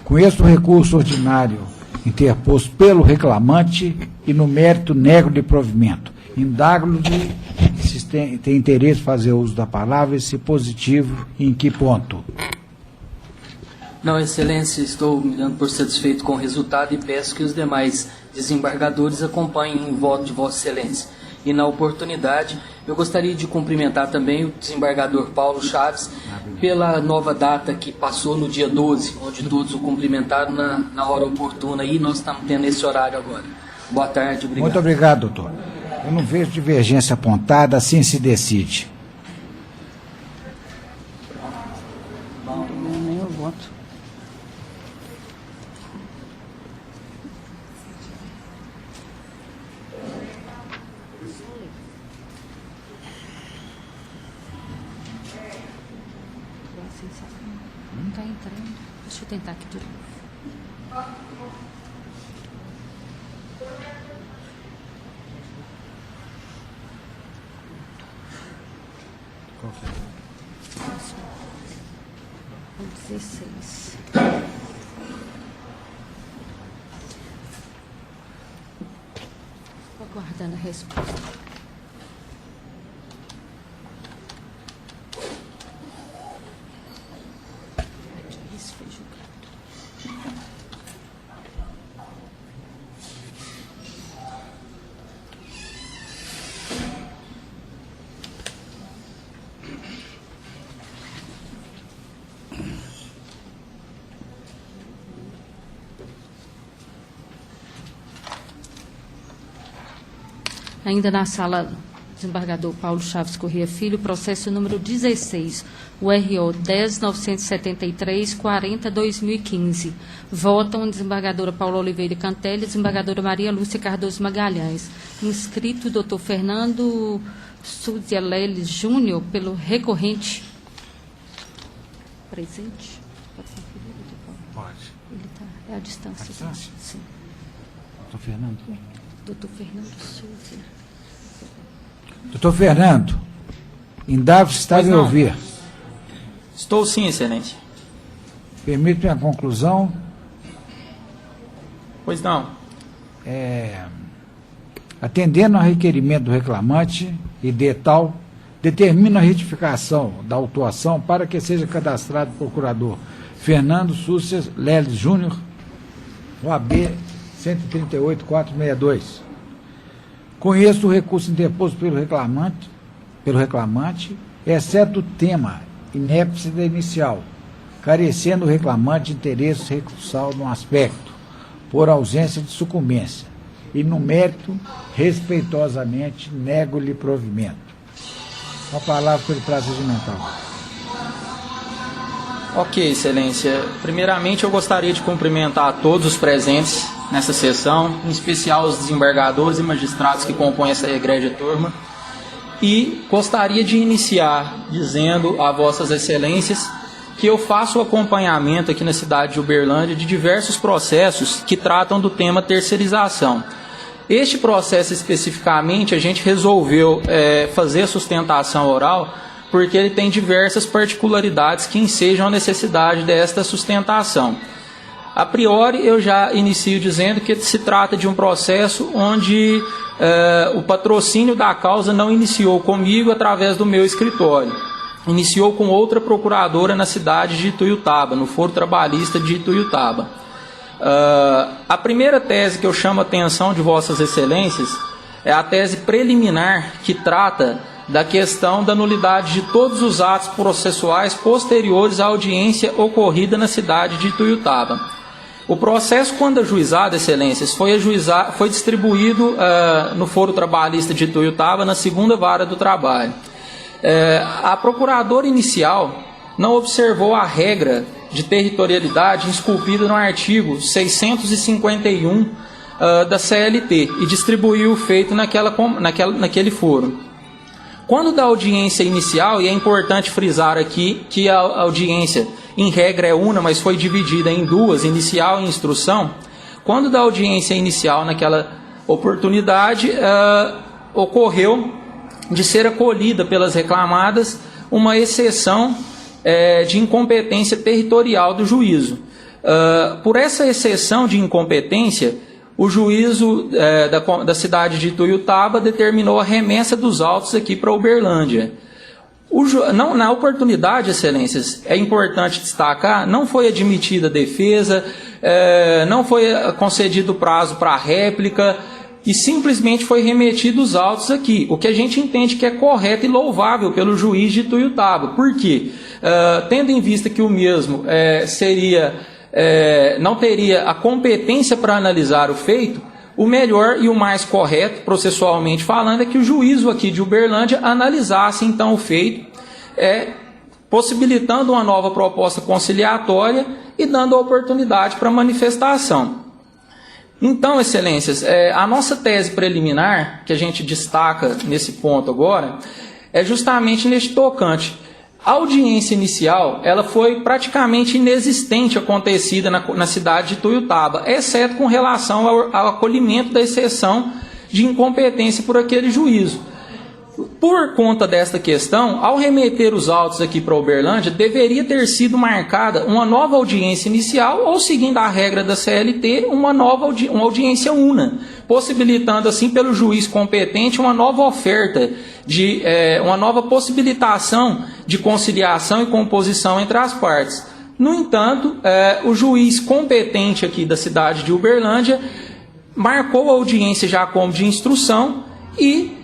Conheço o recurso ordinário interposto pelo reclamante e, no mérito, nego de provimento. Indago-lhe se tem interesse em fazer uso da palavra e, se positivo, em que ponto? Não, Excelência, estou me dando por satisfeito com o resultado e peço que os demais desembargadores acompanhem o voto de Vossa Excelência. E na oportunidade, eu gostaria de cumprimentar também o desembargador Paulo Chaves pela nova data que passou no dia 12, onde todos o cumprimentaram na hora oportuna, e nós estamos tendo esse horário agora. Boa tarde, obrigado. Muito obrigado, doutor. Eu não vejo divergência apontada, assim se decide. Nem eu voto. Não está entrando. Deixa eu tentar aqui de novo. O 16. Estou aguardando a resposta. Isso foi julgado. Ainda na sala, desembargador Paulo Chaves Corrêa Filho, processo número 16, o RO 10.973-40-2015. Votam desembargadora Paula Oliveira Cantelli e desembargadora Maria Lúcia Cardoso Magalhães. Inscrito doutor Fernando Suzialeles Júnior, pelo recorrente. Presente? Pode conferir, doutor Paulo? Pode. Ele está, é a distância. A distância? Sim. Doutor Fernando. Doutor Fernando Souza. Doutor Fernando, indago se está a me ouvir. Estou sim, excelência. Permite-me a conclusão. Pois não. Atendendo ao requerimento do reclamante e determina a retificação da autuação para que seja cadastrado o procurador Fernando Súcia Leles Júnior, OAB 138.462. Conheço o recurso interposto pelo reclamante, exceto o tema inépcia da inicial, carecendo o reclamante de interesse recursal no aspecto, por ausência de sucumbência, e no mérito, respeitosamente, nego-lhe provimento. A palavra pelo prazo regimental. Ok, excelência. Primeiramente, eu gostaria de cumprimentar a todos os presentes nessa sessão, em especial os desembargadores e magistrados que compõem essa egrégia turma. E gostaria de iniciar dizendo a vossas excelências que eu faço o acompanhamento aqui na cidade de Uberlândia de diversos processos que tratam do tema terceirização. Este processo especificamente a gente resolveu fazer a sustentação oral porque ele tem diversas particularidades que ensejam a necessidade desta sustentação. A priori, eu já inicio dizendo que se trata de um processo onde o patrocínio da causa não iniciou comigo através do meu escritório. Iniciou com outra procuradora na cidade de Ituiutaba, no Foro Trabalhista de Ituiutaba. A primeira tese que eu chamo a atenção de vossas excelências é a tese preliminar que trata da questão da nulidade de todos os atos processuais posteriores à audiência ocorrida na cidade de Ituiutaba. O processo, quando ajuizado, excelências, foi distribuído no Foro Trabalhista de Ituiutaba, na segunda vara do trabalho. A procuradora inicial não observou a regra de territorialidade esculpida no artigo 651 da CLT e distribuiu o feito naquele foro. Quando da audiência inicial, e é importante frisar aqui que a audiência em regra é una, mas foi dividida em duas, inicial e instrução, quando da audiência inicial naquela oportunidade, ocorreu de ser acolhida pelas reclamadas uma exceção de incompetência territorial do juízo. Por essa exceção de incompetência, o juízo da cidade de Ituiutaba determinou a remessa dos autos aqui para Uberlândia. Na oportunidade, excelências, é importante destacar, não foi admitida defesa, não foi concedido prazo para réplica, e simplesmente foi remetido os autos aqui, o que a gente entende que é correto e louvável pelo juiz de Ituiutaba. Por quê? Tendo em vista que o mesmo não teria a competência para analisar o feito, o melhor e o mais correto, processualmente falando, é que o juízo aqui de Uberlândia analisasse então o feito, possibilitando uma nova proposta conciliatória e dando a oportunidade para manifestação. Então, excelências, a nossa tese preliminar, que a gente destaca nesse ponto agora, é justamente neste tocante. A audiência inicial, ela foi praticamente inexistente acontecida na cidade de Ituiutaba, exceto com relação ao acolhimento da exceção de incompetência por aquele juízo. Por conta desta questão, ao remeter os autos aqui para Uberlândia, deveria ter sido marcada uma nova audiência inicial ou, seguindo a regra da CLT, uma audiência una, possibilitando assim pelo juiz competente uma nova oferta, uma nova possibilitação de conciliação e composição entre as partes. No entanto, o juiz competente aqui da cidade de Uberlândia marcou a audiência já como de instrução e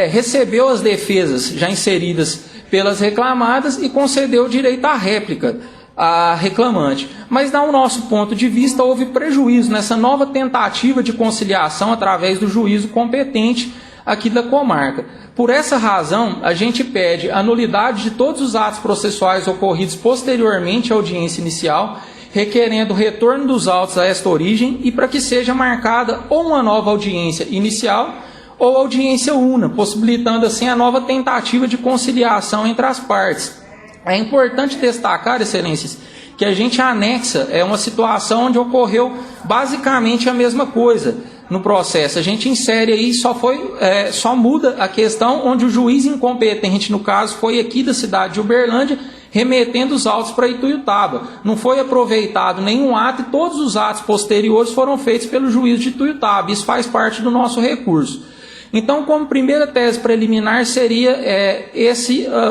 recebeu as defesas já inseridas pelas reclamadas e concedeu o direito à réplica à reclamante. Mas, do nosso ponto de vista, houve prejuízo nessa nova tentativa de conciliação através do juízo competente aqui da comarca. Por essa razão, a gente pede a nulidade de todos os atos processuais ocorridos posteriormente à audiência inicial, requerendo o retorno dos autos a esta origem e para que seja marcada ou uma nova audiência inicial ou audiência una, possibilitando assim a nova tentativa de conciliação entre as partes. É importante destacar, excelências, que a gente anexa uma situação onde ocorreu basicamente a mesma coisa no processo. A gente insere aí, só muda a questão onde o juiz incompetente, no caso, foi aqui da cidade de Uberlândia, remetendo os autos para Ituiutaba. Não foi aproveitado nenhum ato e todos os atos posteriores foram feitos pelo juiz de Ituiutaba. Isso faz parte do nosso recurso. Então, como primeira tese preliminar, seria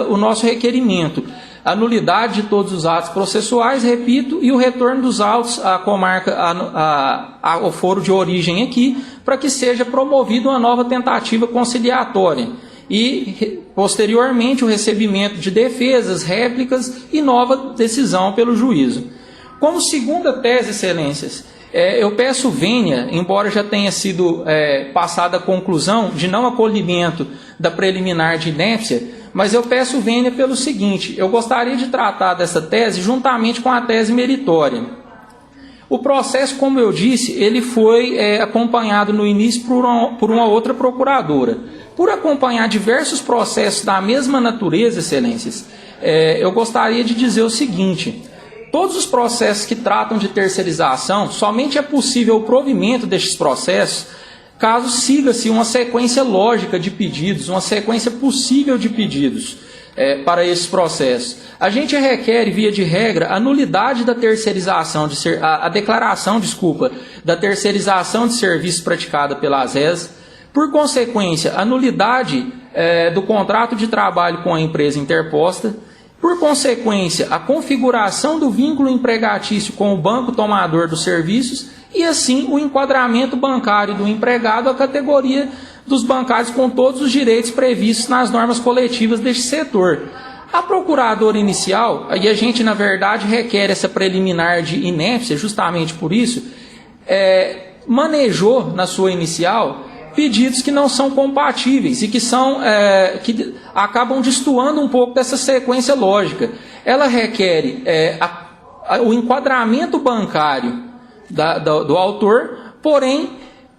o nosso requerimento. A nulidade de todos os atos processuais, repito, e o retorno dos autos à comarca, ao foro de origem aqui, para que seja promovida uma nova tentativa conciliatória. E, posteriormente, o recebimento de defesas, réplicas e nova decisão pelo juízo. Como segunda tese, excelências, eu peço vênia, embora já tenha sido passada a conclusão de não acolhimento da preliminar de inépcia, mas eu peço vênia pelo seguinte: eu gostaria de tratar dessa tese juntamente com a tese meritória. O processo, como eu disse, ele foi acompanhado no início por uma outra procuradora. Por acompanhar diversos processos da mesma natureza, excelências, eu gostaria de dizer o seguinte: todos os processos que tratam de terceirização, somente é possível o provimento destes processos caso siga-se uma sequência lógica de pedidos, uma sequência possível de pedidos para esses processos. A gente requer, via de regra, a nulidade da terceirização, a declaração, da terceirização de serviços praticada pela ASES, por consequência, a nulidade do contrato de trabalho com a empresa interposta, por consequência, a configuração do vínculo empregatício com o banco tomador dos serviços e, assim, o enquadramento bancário do empregado à categoria dos bancários com todos os direitos previstos nas normas coletivas deste setor. A procuradora inicial, e a gente, na verdade, requer essa preliminar de inépcia, justamente por isso, manejou, na sua inicial, pedidos que não são compatíveis e que acabam destoando um pouco dessa sequência lógica. Ela requer o enquadramento bancário do autor, porém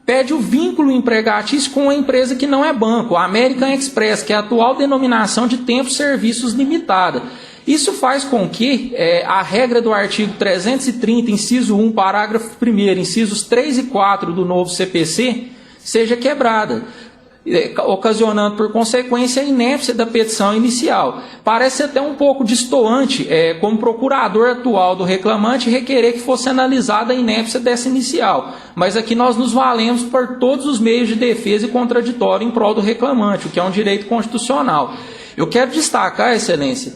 pede o vínculo empregatício com a empresa que não é banco, a American Express, que é a atual denominação de Tempo Serviços Limitada. Isso faz com que a regra do artigo 330, inciso 1, parágrafo 1º, incisos 3 e 4 do novo CPC, seja quebrada, ocasionando, por consequência, a inépcia da petição inicial. Parece até um pouco destoante, como procurador atual do reclamante, requerer que fosse analisada a inépcia dessa inicial. Mas aqui nós nos valemos por todos os meios de defesa e contraditório em prol do reclamante, o que é um direito constitucional. Eu quero destacar, excelência,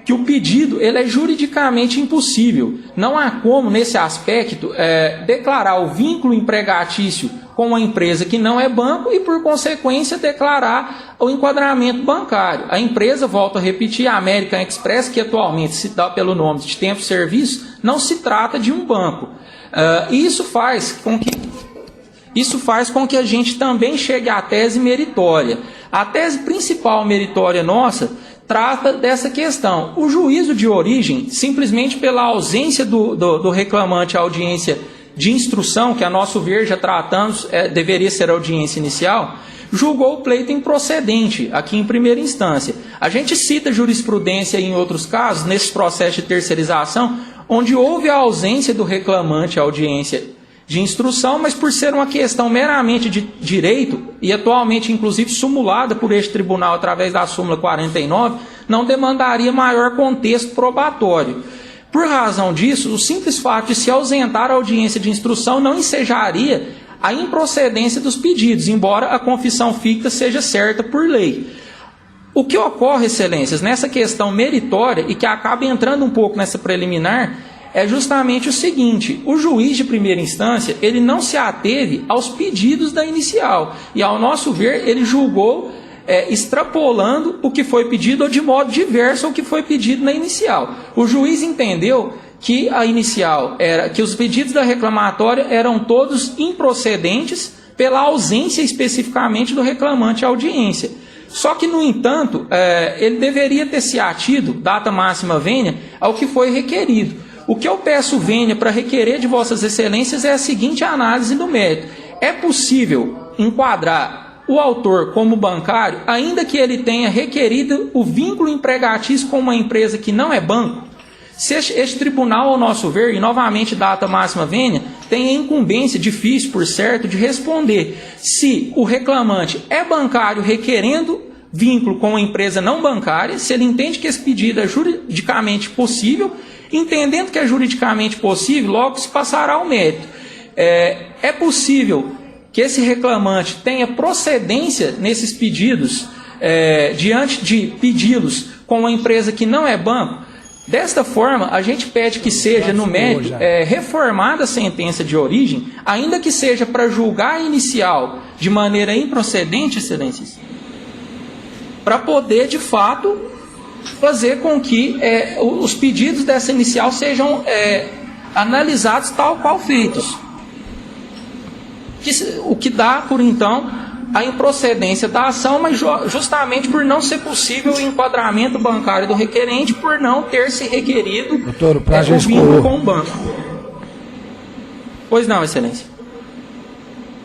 que o pedido ele é juridicamente impossível. Não há como, nesse aspecto, declarar o vínculo empregatício com uma empresa que não é banco e, por consequência, declarar o enquadramento bancário. A empresa, volto a repetir, a American Express, que atualmente se dá pelo nome de Tempo Serviço, não se trata de um banco. Isso faz com que a gente também chegue à tese meritória. A tese principal meritória nossa trata dessa questão. O juízo de origem, simplesmente pela ausência do reclamante à audiência de instrução, que a nosso ver já tratamos, deveria ser a audiência inicial, julgou o pleito improcedente, aqui em primeira instância. A gente cita jurisprudência em outros casos, nesses processos de terceirização, onde houve a ausência do reclamante à audiência de instrução, mas por ser uma questão meramente de direito, e atualmente inclusive sumulada por este tribunal através da súmula 49, não demandaria maior contexto probatório. Por razão disso, o simples fato de se ausentar a audiência de instrução não ensejaria a improcedência dos pedidos, embora a confissão ficta seja certa por lei. O que ocorre, excelências, nessa questão meritória, e que acaba entrando um pouco nessa preliminar, é justamente o seguinte: o juiz de primeira instância, ele não se ateve aos pedidos da inicial, e ao nosso ver, ele julgou extrapolando o que foi pedido ou de modo diverso ao que foi pedido na inicial. O juiz entendeu que a inicial que os pedidos da reclamatória eram todos improcedentes pela ausência especificamente do reclamante à audiência. Só que, no entanto, ele deveria ter se atido, data máxima vênia, ao que foi requerido. O que eu peço vênia para requerer de vossas excelências é a seguinte análise do mérito: é possível enquadrar o autor como bancário, ainda que ele tenha requerido o vínculo empregatício com uma empresa que não é banco? Se este tribunal, ao nosso ver, e novamente data máxima vênia, tem a incumbência, difícil por certo, de responder se o reclamante é bancário requerendo vínculo com uma empresa não bancária, se ele entende que esse pedido é juridicamente possível. Entendendo que é juridicamente possível, logo se passará ao mérito. É possível que esse reclamante tenha procedência nesses pedidos, diante de pedi-los com uma empresa que não é banco. Desta forma, a gente pede que seja, no mérito, reformada a sentença de origem, ainda que seja para julgar a inicial de maneira improcedente, excelências, para poder, de fato, fazer com que os pedidos dessa inicial sejam analisados tal qual feitos. O que dá, por então, a improcedência da ação, mas justamente por não ser possível o enquadramento bancário do requerente, por não ter se requerido o vínculo com o banco. Pois não, excelência.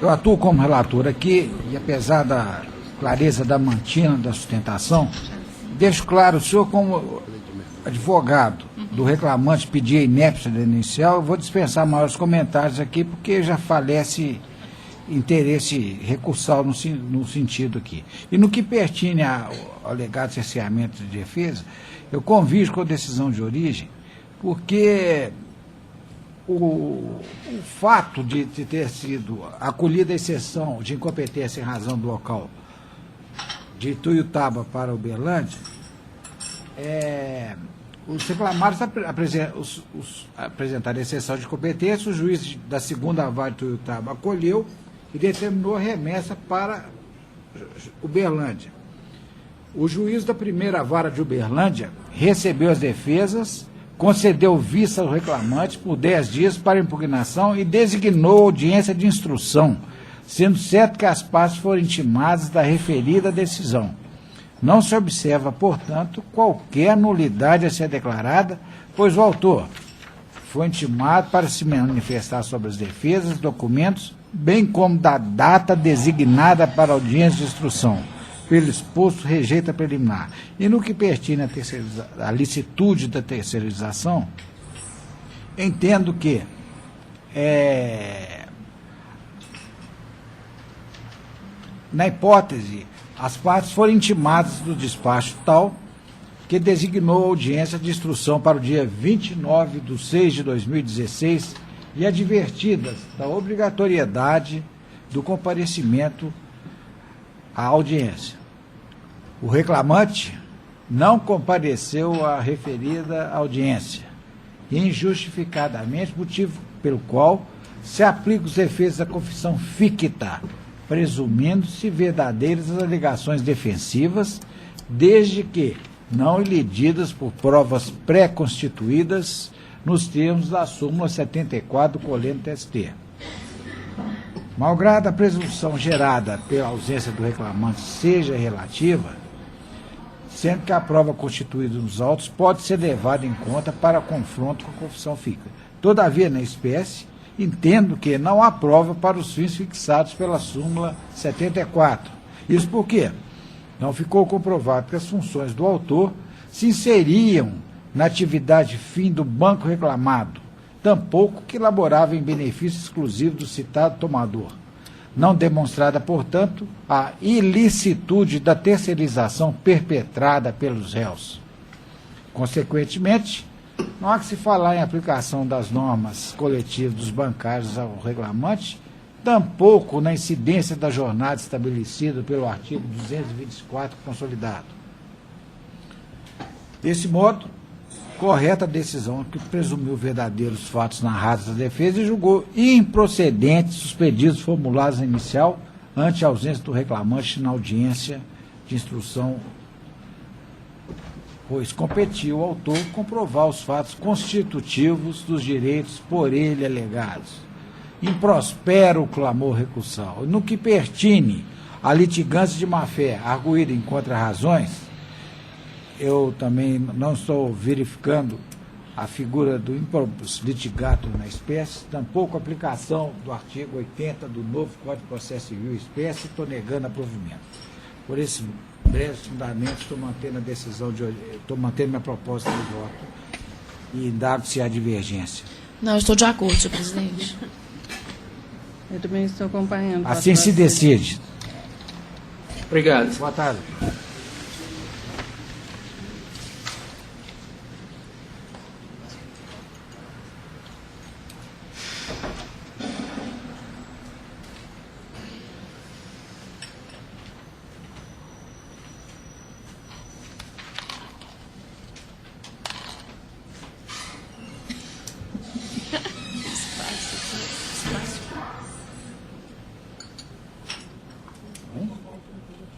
Eu atuo como relator aqui, e apesar da clareza da mantina da sustentação, deixo claro, o senhor como advogado do reclamante pedir a inépcia da inicial, eu vou dispensar maiores comentários aqui, porque já falece interesse recursal no sentido aqui. E no que pertine ao alegado cerceamento de defesa, eu convido com a decisão de origem, porque o fato de ter sido acolhida a exceção de incompetência em razão do local de Ituiutaba para Uberlândia, os reclamados apresentaram exceção de competência, o juiz da segunda vara de Ituiutaba acolheu e determinou a remessa para Uberlândia. O juiz da primeira vara de Uberlândia recebeu as defesas, concedeu vista ao reclamante por 10 dias para impugnação e designou audiência de instrução, sendo certo que as partes foram intimadas da referida decisão. Não se observa, portanto, qualquer nulidade a ser declarada, pois o autor foi intimado para se manifestar sobre as defesas, documentos, bem como da data designada para audiência de instrução. Pelo exposto, rejeita preliminar. E no que pertine à licitude da terceirização, entendo que na hipótese, as partes foram intimadas do despacho tal que designou a audiência de instrução para o dia 29/6/2016 e advertidas da obrigatoriedade do comparecimento à audiência. O reclamante não compareceu à referida audiência, injustificadamente, motivo pelo qual se aplicam os efeitos da confissão ficta, presumindo-se verdadeiras as alegações defensivas, desde que não iledidas por provas pré-constituídas nos termos da súmula 74 do Colênio TST. Malgrado a presunção gerada pela ausência do reclamante seja relativa, sendo que a prova constituída nos autos pode ser levada em conta para confronto com a confissão ficta. Todavia, na espécie, entendo que não há prova para os fins fixados pela súmula 74. Isso porque não ficou comprovado que as funções do autor se inseriam na atividade fim do banco reclamado, tampouco que elaborava em benefício exclusivo do citado tomador. Não demonstrada, portanto, a ilicitude da terceirização perpetrada pelos réus. Consequentemente, não há que se falar em aplicação das normas coletivas dos bancários ao reclamante, tampouco na incidência da jornada estabelecida pelo artigo 224 consolidado. Desse modo, correta a decisão que presumiu verdadeiros fatos narrados da defesa e julgou improcedentes os pedidos formulados na inicial ante a ausência do reclamante na audiência de instrução, pois competiu ao autor comprovar os fatos constitutivos dos direitos por ele alegados. Improspera o clamor recursal. No que pertine a litigância de má-fé arguída em contra-razões, eu também não estou verificando a figura do improbus litigator na espécie, tampouco a aplicação do artigo 80 do novo Código de Processo Civil espécie, estou negando a provimento. Por esses breves fundamentos, estou mantendo a decisão estou mantendo minha proposta de voto e indago se há divergência. Não, eu estou de acordo, senhor presidente. Eu também estou acompanhando. Assim se decide. Obrigado. Boa tarde.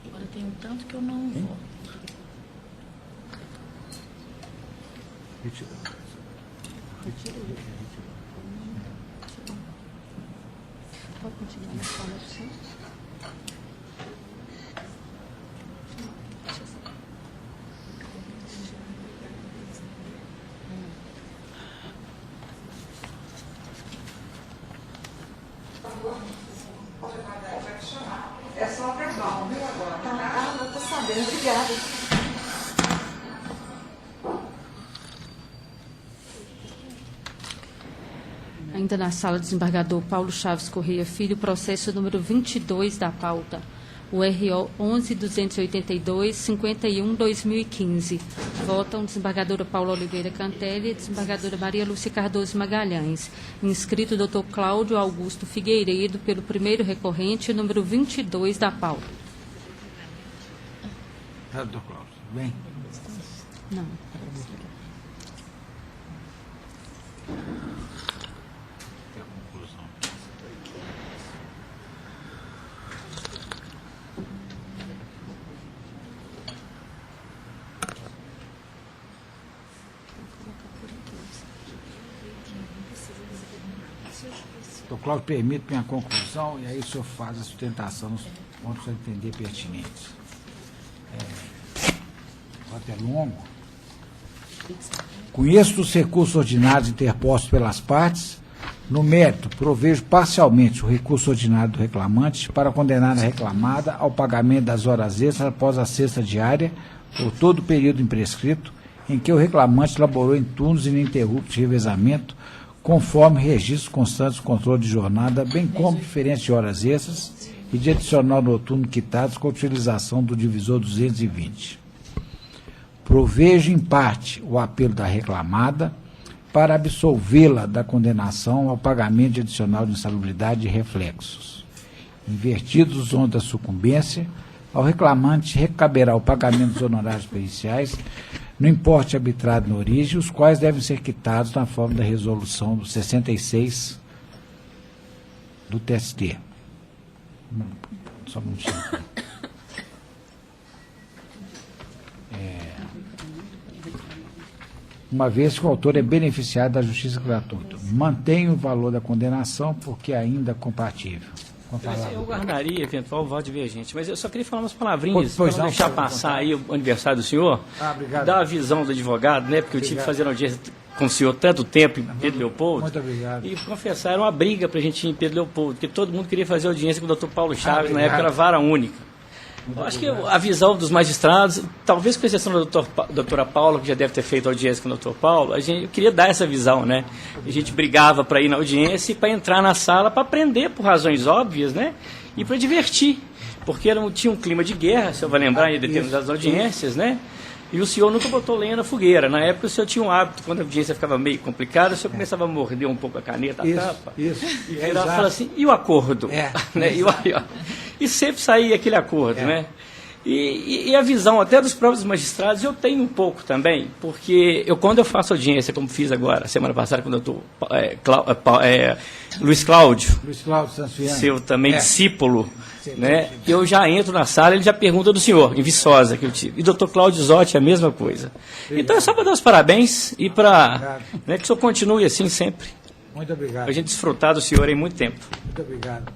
Agora tem um tanto que eu não vou. Retira. Pode continuar na fala do senhor? É só verbal, viu, agora? Ah, não estou sabendo. Obrigada. Ainda na sala, desembargador Paulo Chaves Correia Filho, processo número 22 da pauta, o RO 11.282.51/2015. Votam desembargadora Paula Oliveira Cantelli e desembargadora Maria Lúcia Cardoso Magalhães. Inscrito Dr. Cláudio Augusto Figueiredo, pelo primeiro recorrente, número 22 da pauta. Doutor Cláudio, bem? Não. Doutor Cláudio, permite minha conclusão e aí o senhor faz a sustentação nos pontos que o senhor entender pertinentes. O voto é longo. Conheço os recursos ordinários interpostos pelas partes. No mérito, provejo parcialmente o recurso ordinário do reclamante para condenar a reclamada ao pagamento das horas extras após a sexta diária por todo o período imprescrito em que o reclamante laborou em turnos ininterruptos de revezamento, conforme registros constantes de controle de jornada, bem como diferença de horas extras e de adicional noturno quitados com a utilização do divisor 220. Provejo, em parte, o apelo da reclamada para absolvê-la da condenação ao pagamento de adicional de insalubridade e reflexos. Invertidos os ônus da sucumbência, ao reclamante recaberá o pagamento dos honorários periciais no importe arbitrado na origem, os quais devem ser quitados na forma da resolução do 66 do TST. Só um minutinho. Uma vez que o autor é beneficiário da justiça gratuita. Mantém o valor da condenação porque ainda é compatível. Eu guardaria eventual voto divergente, mas eu só queria falar umas palavrinhas Pois para não deixar passar aí o aniversário do senhor, obrigado. dar a visão do advogado, né? Porque eu tive que fazer uma audiência com o senhor tanto tempo em Pedro Leopoldo. Muito obrigado. E confessar, era uma briga para a gente ir em Pedro Leopoldo, porque todo mundo queria fazer audiência com o doutor Paulo Chaves, na obrigado. época era vara única. Eu acho que a visão dos magistrados, talvez com exceção da doutora Paula, que já deve ter feito audiência com o doutor Paulo, eu queria dar essa visão, né? A gente brigava para ir na audiência e para entrar na sala para aprender por razões óbvias, né? E para divertir, porque tinha um clima de guerra, o senhor vai lembrar em determinadas audiências, né? E o senhor nunca botou lenha na fogueira. Na época o senhor tinha um hábito, quando a audiência ficava meio complicada, o senhor começava a morder um pouco a caneta, a tapa. E falava assim, e o acordo? Né? E sempre saía aquele acordo, né? E a visão até dos próprios magistrados eu tenho um pouco também, porque quando eu faço audiência, como fiz agora, semana passada, com o doutor Luiz Cláudio Sanfiani, seu também discípulo, né? Eu já entro na sala, ele já pergunta do senhor, em Viçosa que eu tive. E doutor Cláudio Zotti, a mesma coisa. Então é só para dar os parabéns e para que o senhor continue assim sempre. Muito obrigado. Para a gente desfrutar do senhor em muito tempo. Muito obrigado.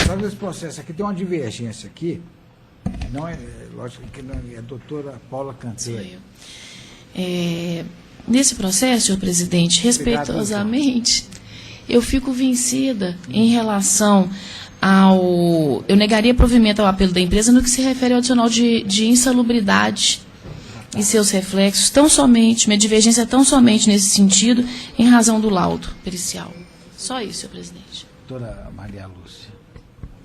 Só nesse processo aqui tem uma divergência aqui. Não é, lógico que não é a doutora Paula Cantelli. Nesse processo, senhor presidente, respeitosamente, eu fico vencida em relação ao... Eu negaria provimento ao apelo da empresa no que se refere ao adicional de insalubridade e seus reflexos, tão somente, minha divergência é tão somente nesse sentido, em razão do laudo pericial. Só isso, senhor presidente. Doutora Maria Lúcia.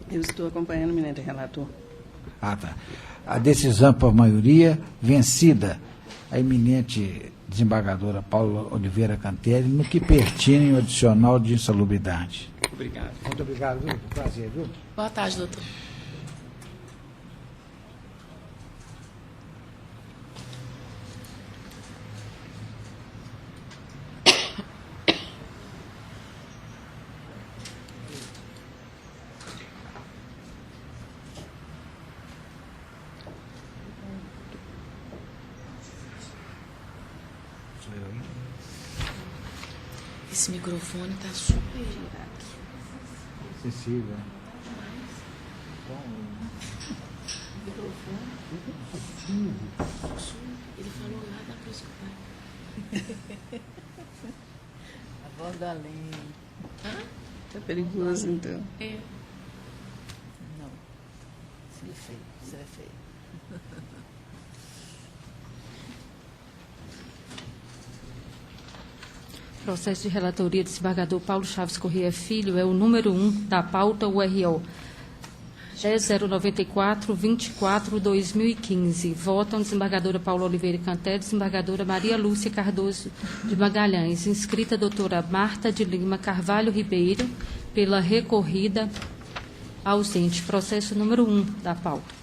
Eu estou acompanhando o eminente relator. Tá. A decisão por maioria vencida, a eminente desembargadora Paula Oliveira Cantelli, no que pertine o adicional de insalubridade. Obrigado. Muito obrigado, viu? Prazer, viu? Boa tarde, doutor. Esse microfone está super acessível. Ele falou lá da proscutar. A voz da além. Tá perigoso, então. Não. Isso é feio. Isso é feio. Processo de relatoria do desembargador Paulo Chaves Corrêa Filho é o número 1 da pauta URO 10.094/24/2015. Votam desembargadora Paula Oliveira Cantelli, desembargadora Maria Lúcia Cardoso de Magalhães, inscrita a doutora Marta de Lima Carvalho Ribeiro, pela recorrida ausente. Processo número 1 da pauta.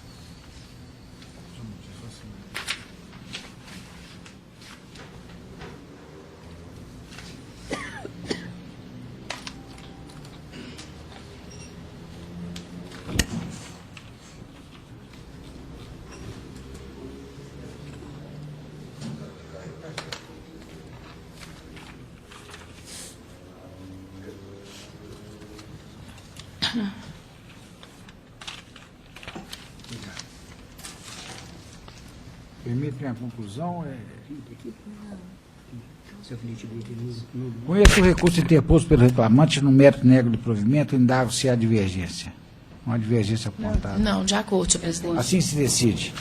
Permite minha conclusão? Conheço o recurso interposto pelo reclamante no mérito negro do provimento, indago se há divergência. Uma divergência apontada. Não, de acordo, senhor presidente. Assim se decide.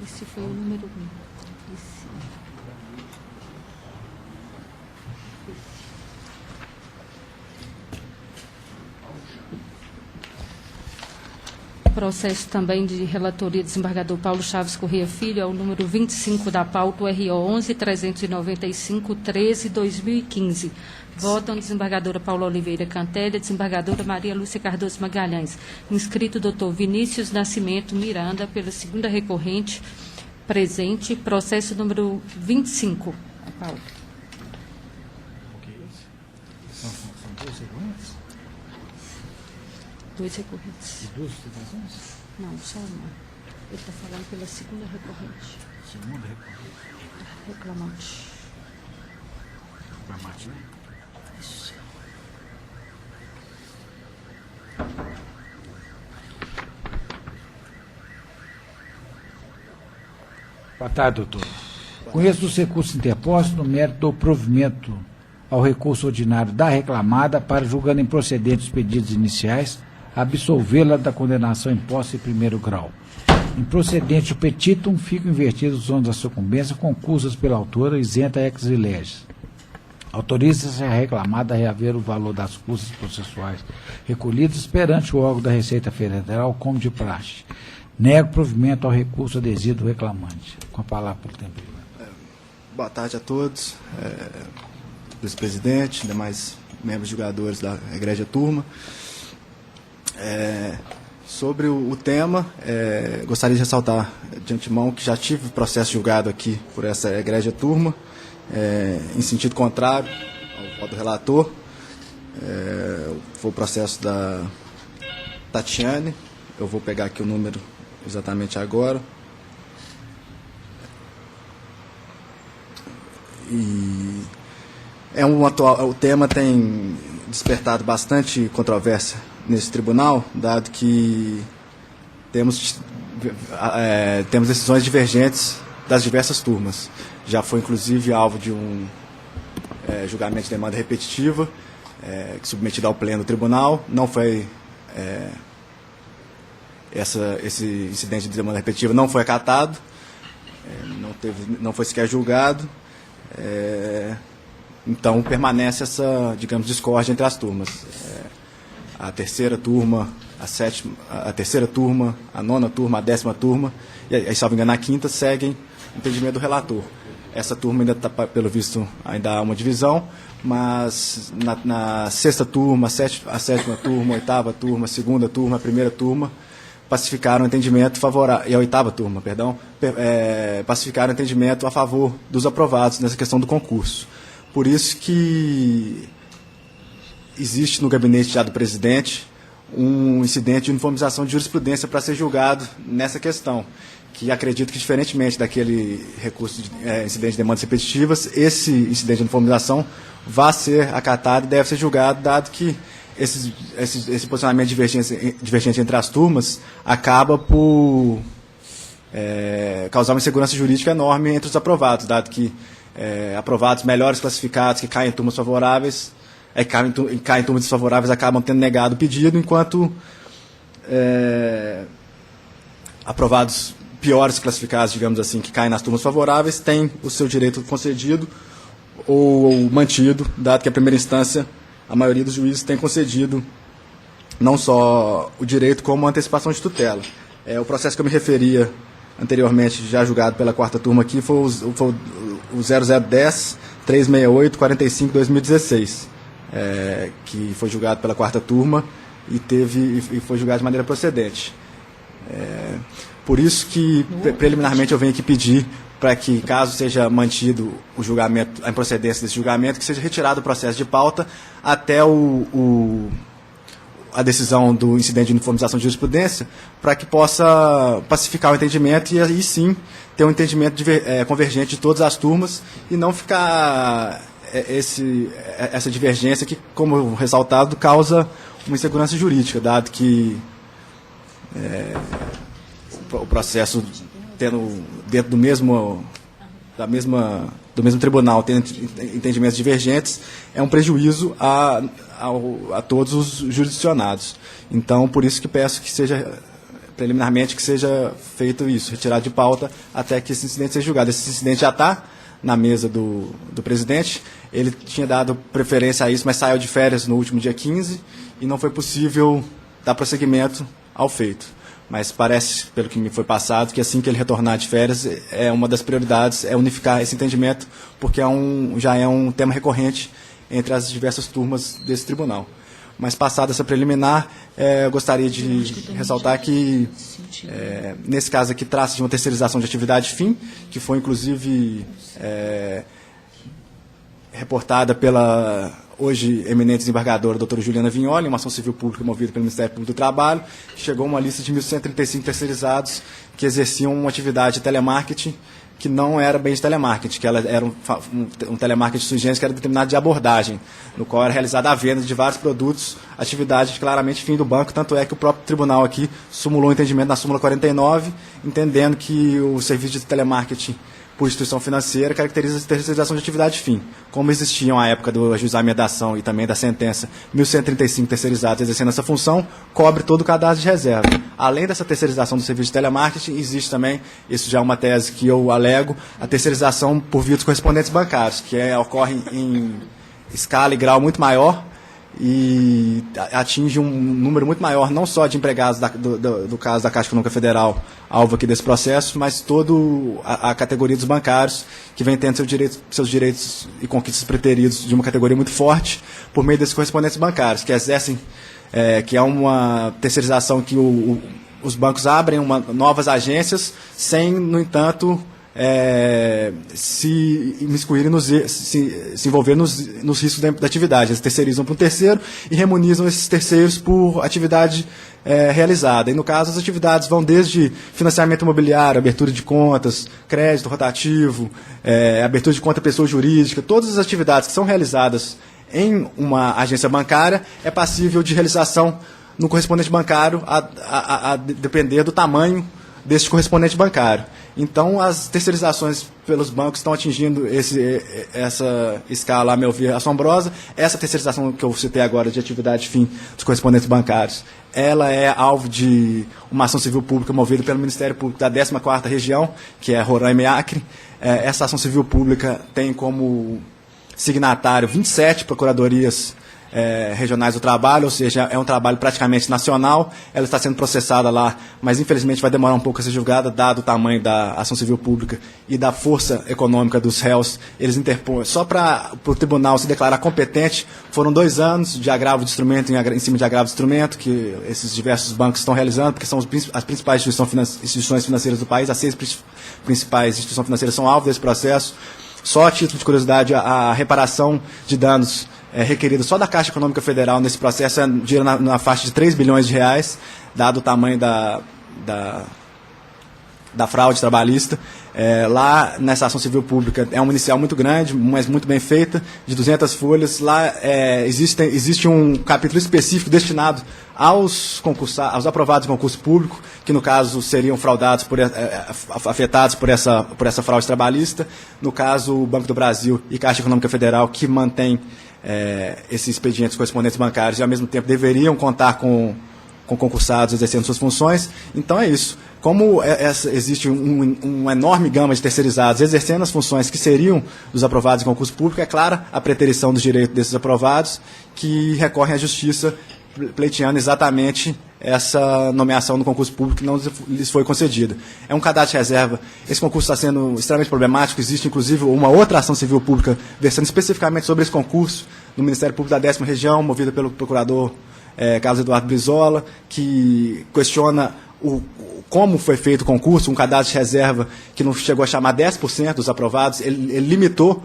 Esse foi o número 1. processo também de relatoria do desembargador Paulo Chaves Corrêa Filho, é o número 25 da pauta, o RO 11.395/13/2015. Votam desembargadora Paula Oliveira Cantelli, desembargadora Maria Lúcia Cardoso Magalhães. Inscrito doutor Vinícius Nascimento Miranda, pela segunda recorrente, presente, processo número 25. Paulo. São dois recorrentes? Dois recorrentes. E duas citações? Não, só uma. Ele está falando pela segunda recorrente. Segunda recorrente. Reclamante. Reclamante, né? Isso. Boa tarde, doutor. Conheço os recursos interpostos no mérito do provimento ao recurso ordinário da reclamada para, julgando improcedentes os pedidos iniciais, absolvê-la da condenação imposta em primeiro grau. Improcedente o petitum, ficam invertidos os ônus da sucumbência concusas pela autora, isenta ex lege. Autoriza-se a reclamada a reaver o valor das custas processuais recolhidas perante o órgão da Receita Federal como de praxe. Nego provimento ao recurso adesivo do reclamante. Com a palavra por tempo. Boa tarde a todos, vice-presidente, demais membros julgadores da egrégia turma. Sobre o tema, gostaria de ressaltar de antemão que já tive processo julgado aqui por essa egrégia turma, em sentido contrário ao voto do relator. Foi o processo da Tatiane, eu vou pegar aqui o número exatamente agora. E o tema tem despertado bastante controvérsia nesse tribunal, dado que temos decisões divergentes das diversas turmas. Já foi, inclusive, alvo de um julgamento de demanda repetitiva, submetido ao pleno do tribunal. Não foi... esse incidente de demanda repetitiva não foi acatado, não foi sequer julgado. Então permanece essa, digamos, discórdia entre as turmas. A terceira turma, a terceira turma, a nona turma, a 10ª turma, e aí, salvo engano, a quinta seguem o entendimento do relator. Essa turma ainda está, pelo visto, ainda há uma divisão, mas na sexta turma, a 7ª turma, a 8ª turma, a 2ª turma, a 1ª turma, pacificaram o entendimento favorável, e a 8ª turma, perdão, pacificaram o entendimento a favor dos aprovados nessa questão do concurso. Por isso que existe no gabinete já do presidente um incidente de uniformização de jurisprudência para ser julgado nessa questão, que acredito que, diferentemente daquele recurso de incidente de demandas repetitivas, esse incidente de uniformização vai ser acatado e deve ser julgado, dado que esse posicionamento divergente entre as turmas acaba por causar uma insegurança jurídica enorme entre os aprovados, dado que aprovados melhores classificados que caem em turmas favoráveis, caem em turmas desfavoráveis, acabam tendo negado o pedido, enquanto aprovados piores classificados, digamos assim, que caem nas turmas favoráveis, têm o seu direito concedido ou mantido, dado que a primeira instância, a maioria dos juízes tem concedido não só o direito, como a antecipação de tutela. O processo que eu me referia anteriormente, já julgado pela 4ª turma aqui, foi o 0010-368-45-2016, que foi julgado pela 4ª turma e foi julgado de maneira procedente. Por isso que, preliminarmente, eu venho aqui pedir para que, caso seja mantido o julgamento, a improcedência desse julgamento, que seja retirado o processo de pauta até a decisão do incidente de uniformização de jurisprudência, para que possa pacificar o entendimento e aí sim ter um entendimento convergente de todas as turmas e não ficar essa divergência que, como ressaltado, causa uma insegurança jurídica, dado que o processo tendo dentro do mesmo tribunal, tendo entendimentos divergentes, é um prejuízo a todos os jurisdicionados. Então, por isso que peço que seja, preliminarmente, que seja feito isso, retirado de pauta até que esse incidente seja julgado. Esse incidente já está na mesa do presidente, ele tinha dado preferência a isso, mas saiu de férias no último dia 15 e não foi possível dar prosseguimento ao feito. mas parece, pelo que me foi passado, que assim que ele retornar de férias, uma das prioridades é unificar esse entendimento, porque já é um tema recorrente entre as diversas turmas desse tribunal. Mas passada essa preliminar, eu gostaria de ressaltar que, nesse caso aqui, trata-se de uma terceirização de atividade fim, que foi, inclusive, reportada pela hoje eminente desembargadora doutora Juliana Vignoli, uma ação civil pública movida pelo Ministério Público do Trabalho, que chegou a uma lista de 1.135 terceirizados que exerciam uma atividade de telemarketing que não era bem de telemarketing, que ela era um telemarketing sui generis que era determinado de abordagem, no qual era realizada a venda de vários produtos, atividade claramente fim do banco, tanto é que o próprio tribunal aqui sumulou o entendimento na súmula 49, entendendo que o serviço de telemarketing por instituição financeira caracteriza a terceirização de atividade fim. Como existiam à época do ajuizamento da ação e também da sentença 1.135 terceirizados exercendo essa função, cobre todo o cadastro de reserva. Além dessa terceirização do serviço de telemarketing, existe também, isso já é uma tese que eu alego, a terceirização por via dos correspondentes bancários, que ocorre em escala e grau muito maior, e atinge um número muito maior, não só de empregados do caso da Caixa Econômica Federal, alvo aqui desse processo, mas toda a categoria dos bancários, que vem tendo seus direitos e conquistas preteridos de uma categoria muito forte, por meio desses correspondentes bancários, que exercem, que é uma terceirização que os bancos abrem novas agências, sem, no entanto, se imiscuírem, se envolver nos riscos da atividade. Eles terceirizam para um terceiro e remunizam esses terceiros por atividade realizada. E, no caso, as atividades vão desde financiamento imobiliário, abertura de contas, crédito rotativo, abertura de conta pessoa jurídica, todas as atividades que são realizadas em uma agência bancária é passível de realização no correspondente bancário, a depender do tamanho desse correspondente bancário. Então, as terceirizações pelos bancos estão atingindo essa escala, a meu ver, assombrosa. Essa terceirização que eu citei agora de atividade fim dos correspondentes bancários, ela é alvo de uma ação civil pública movida pelo Ministério Público da 14ª Região, que é Roraima e Acre. Essa ação civil pública tem como signatário 27 procuradorias regionais do trabalho, ou seja, é um trabalho praticamente nacional. Ela está sendo processada lá, mas infelizmente vai demorar um pouco a ser julgada, dado o tamanho da ação civil pública e da força econômica dos réus. Eles interpõem, só para o tribunal se declarar competente, foram 2 anos de agravo de instrumento em cima de agravo de instrumento, que esses diversos bancos estão realizando, porque são as principais instituições financeiras do país, as 6 principais instituições financeiras são alvo desse processo. Só a título de curiosidade, a reparação de danos requerida só da Caixa Econômica Federal nesse processo é dinheiro na faixa de 3 bilhões de reais, dado o tamanho da fraude trabalhista. Lá nessa ação civil pública é uma inicial muito grande, mas muito bem feita, de 200 folhas. Lá existe um capítulo específico destinado aos aprovados em concurso público, que no caso seriam fraudados afetados por essa fraude trabalhista. No caso, o Banco do Brasil e Caixa Econômica Federal, que mantém esses expedientes correspondentes bancários e, ao mesmo tempo, deveriam contar com concursados exercendo suas funções. Então é isso. Como existe uma enorme gama de terceirizados exercendo as funções que seriam dos aprovados em concurso público, é clara a preterição dos direitos desses aprovados, que recorrem à justiça pleiteando exatamente essa nomeação no concurso público que não lhes foi concedida. É um cadastro de reserva. Esse concurso está sendo extremamente problemático. Existe, inclusive, uma outra ação civil pública versando especificamente sobre esse concurso no Ministério Público da 10ª Região, movida pelo procurador Carlos Eduardo Brizola, que questiona como foi feito o concurso, um cadastro de reserva que não chegou a chamar 10% dos aprovados. Ele limitou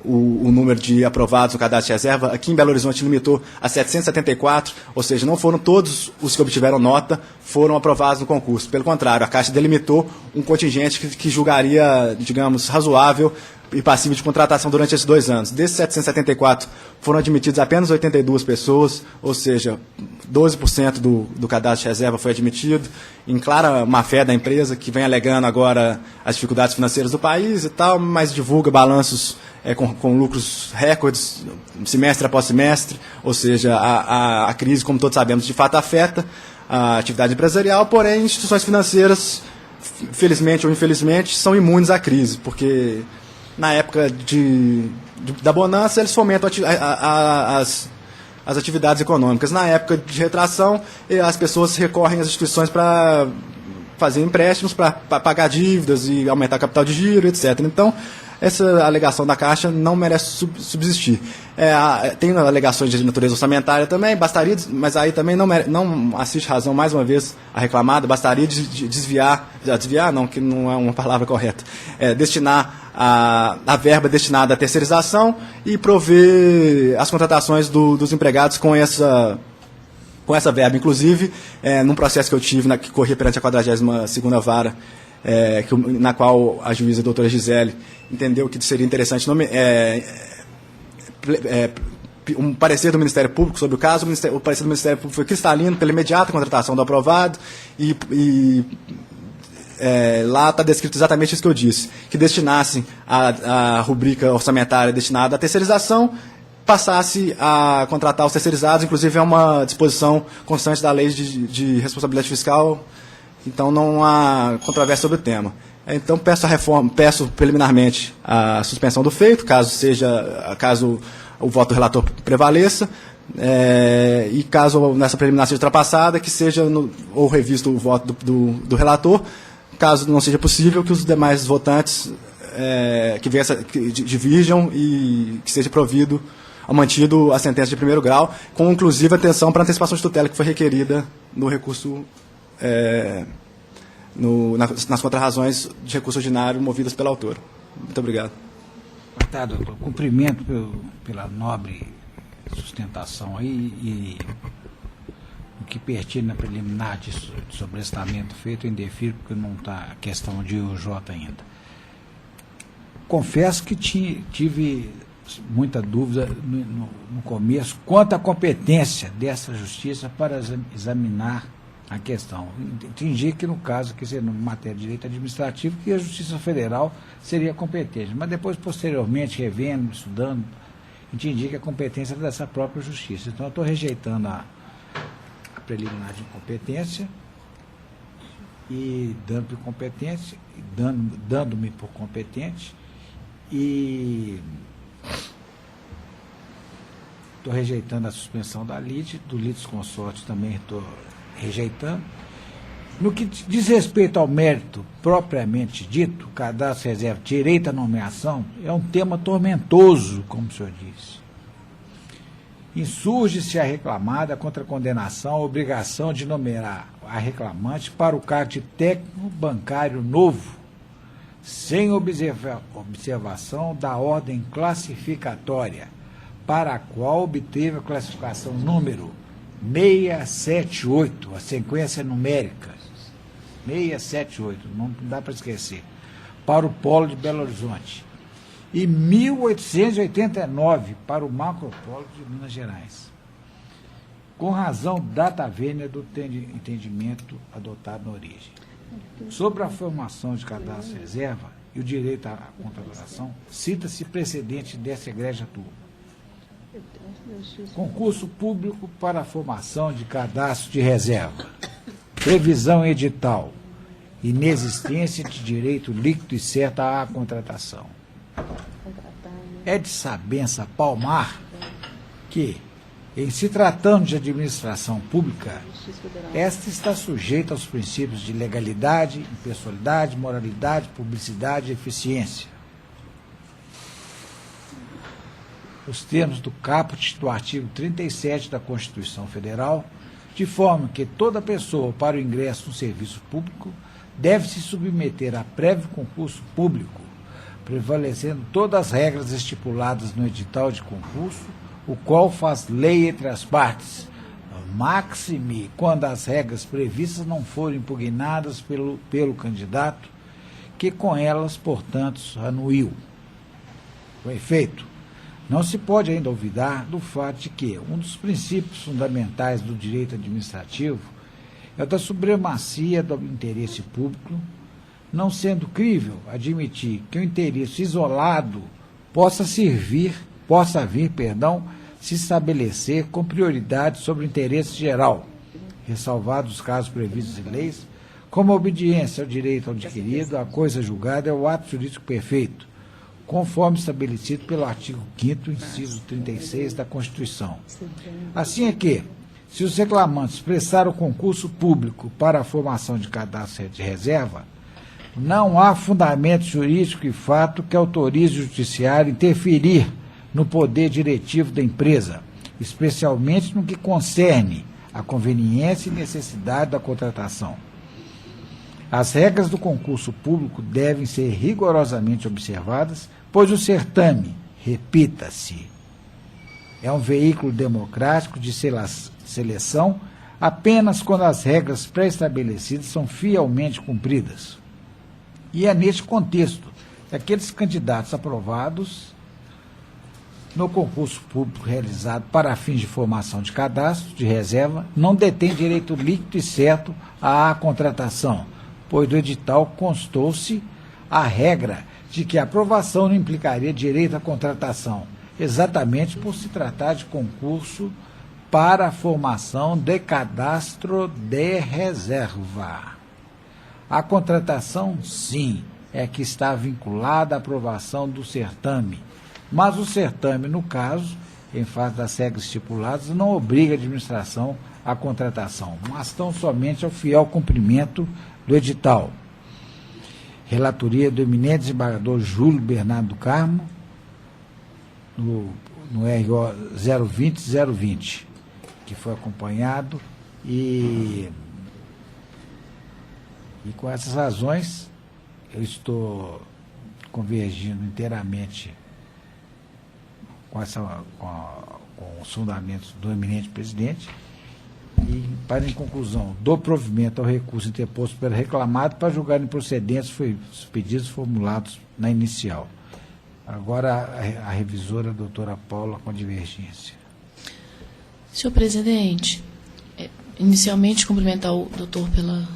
o número de aprovados no cadastro de reserva. Aqui em Belo Horizonte limitou a 774, ou seja, não foram todos os que obtiveram nota foram aprovados no concurso. Pelo contrário, a Caixa delimitou um contingente que julgaria, digamos, razoável e passível de contratação durante esses 2 anos. Desses 774, foram admitidos apenas 82 pessoas, ou seja, 12% do cadastro de reserva foi admitido, em clara má-fé da empresa, que vem alegando agora as dificuldades financeiras do país e tal, mas divulga balanços com lucros recordes, semestre após semestre, ou seja, a crise, como todos sabemos, de fato afeta a atividade empresarial, porém, instituições financeiras, felizmente ou infelizmente, são imunes à crise, porque na época da bonança, eles fomentam as atividades econômicas. Na época de retração, as pessoas recorrem às instituições para fazer empréstimos para pagar dívidas e aumentar capital de giro, etc. Então, essa alegação da Caixa não merece subsistir. Tem alegações de natureza orçamentária também, bastaria, mas aí também não assiste razão, mais uma vez, a reclamada, bastaria desviar não, que não é uma palavra correta, destinar a verba destinada à terceirização e prover as contratações dos empregados com essa verba. Inclusive, num processo que eu tive, que corria perante a 42ª Vara, na qual a juíza doutora Gisele entendeu que seria interessante um parecer do Ministério Público sobre o caso. O parecer do Ministério Público foi cristalino pela imediata contratação do aprovado e lá está descrito exatamente isso que eu disse, que destinasse a rubrica orçamentária destinada à terceirização, passasse a contratar os terceirizados. Inclusive é uma disposição constante da Lei de Responsabilidade Fiscal, então não há controvérsia sobre o tema. Então peço preliminarmente a suspensão do feito, caso o voto do relator prevaleça, e caso nessa preliminar seja ultrapassada, que seja ou revisto o voto do relator. Caso não seja possível, que os demais votantes que divirjam e que seja mantido a sentença de primeiro grau, com inclusive atenção para a antecipação de tutela que foi requerida no recurso, nas contrarrazões de recurso ordinário movidas pela autora. Muito obrigado. Tá, doutor. Cumprimento pela nobre sustentação aí e o que pertine na preliminar de sobrestamento feito, eu indefiro porque não está a questão de UJ ainda. Confesso que tive muita dúvida no começo quanto à competência dessa justiça para examinar a questão. Entendi que no caso, que seria numa matéria de direito administrativo, que a Justiça Federal seria competente, mas depois, posteriormente, revendo, estudando, entendi que a competência era dessa própria justiça. Então, eu estou rejeitando a preliminar de incompetência e dando-me competência, dando-me por competente, e estou rejeitando a suspensão da lide, do litisconsorte também estou rejeitando. No que diz respeito ao mérito propriamente dito, cadastro reserva, direito à nomeação, é um tema tormentoso, como o senhor disse. Insurge-se a reclamada contra a condenação, a obrigação de nomear a reclamante para o cargo de técnico bancário novo, sem observação da ordem classificatória, para a qual obteve a classificação número 678, a sequência numérica, 678, não dá para esquecer, para o Polo de Belo Horizonte, e 1889 para o Macropolo de Minas Gerais, com razão data vênia do entendimento adotado na origem. Sobre a formação de cadastro reserva e o direito à contratação, cita-se precedente dessa egrégia turma. Concurso público para a formação de cadastro de reserva, previsão edital, inexistência de direito líquido e certo à contratação. É de sabença palmar que, em se tratando de administração pública, esta está sujeita aos princípios de legalidade, impessoalidade, moralidade, publicidade e eficiência. Os termos do caput do artigo 37 da Constituição Federal, de forma que toda pessoa, para o ingresso no serviço público, deve se submeter a prévio concurso público, prevalecendo todas as regras estipuladas no edital de concurso, o qual faz lei entre as partes, máxime quando as regras previstas não forem impugnadas pelo candidato, que com elas, portanto, anuiu. Com efeito, não se pode ainda olvidar do fato de que um dos princípios fundamentais do direito administrativo é o da supremacia do interesse público, não sendo crível admitir que o interesse isolado possa vir, se estabelecer com prioridade sobre o interesse geral, ressalvados os casos previstos em leis, como a obediência ao direito adquirido, a coisa julgada é o ato jurídico perfeito, conforme estabelecido pelo artigo 5º, inciso 36 da Constituição. Assim é que, Se os reclamantes prestaram concurso público para a formação de cadastro de reserva, não há fundamento jurídico e fato que autorize o judiciário a interferir no poder diretivo da empresa, especialmente no que concerne a conveniência e necessidade da contratação. As regras do concurso público devem ser rigorosamente observadas, pois o certame, repita-se, é um veículo democrático de seleção apenas quando as regras pré-estabelecidas são fielmente cumpridas. E é neste contexto que aqueles candidatos aprovados no concurso público realizado para fins de formação de cadastro de reserva não detêm direito líquido e certo à contratação, pois do edital constou-se a regra de que a aprovação não implicaria direito à contratação, exatamente por se tratar de concurso para a formação de cadastro de reserva. A contratação, sim, é que está vinculada à aprovação do certame, mas o certame, no caso, em face das regras estipuladas, não obriga a administração à contratação, mas tão somente ao fiel cumprimento do edital. Relatoria do eminente desembargador Júlio Bernardo do Carmo, no RO 020-020, que foi acompanhado e com essas razões eu estou convergindo inteiramente com os fundamentos do eminente presidente e, para em conclusão, dou provimento ao recurso interposto pelo reclamado para julgar improcedentes os pedidos formulados na inicial. Agora, a revisora, a doutora Paula, com divergência. Senhor presidente, inicialmente cumprimentar o doutor pela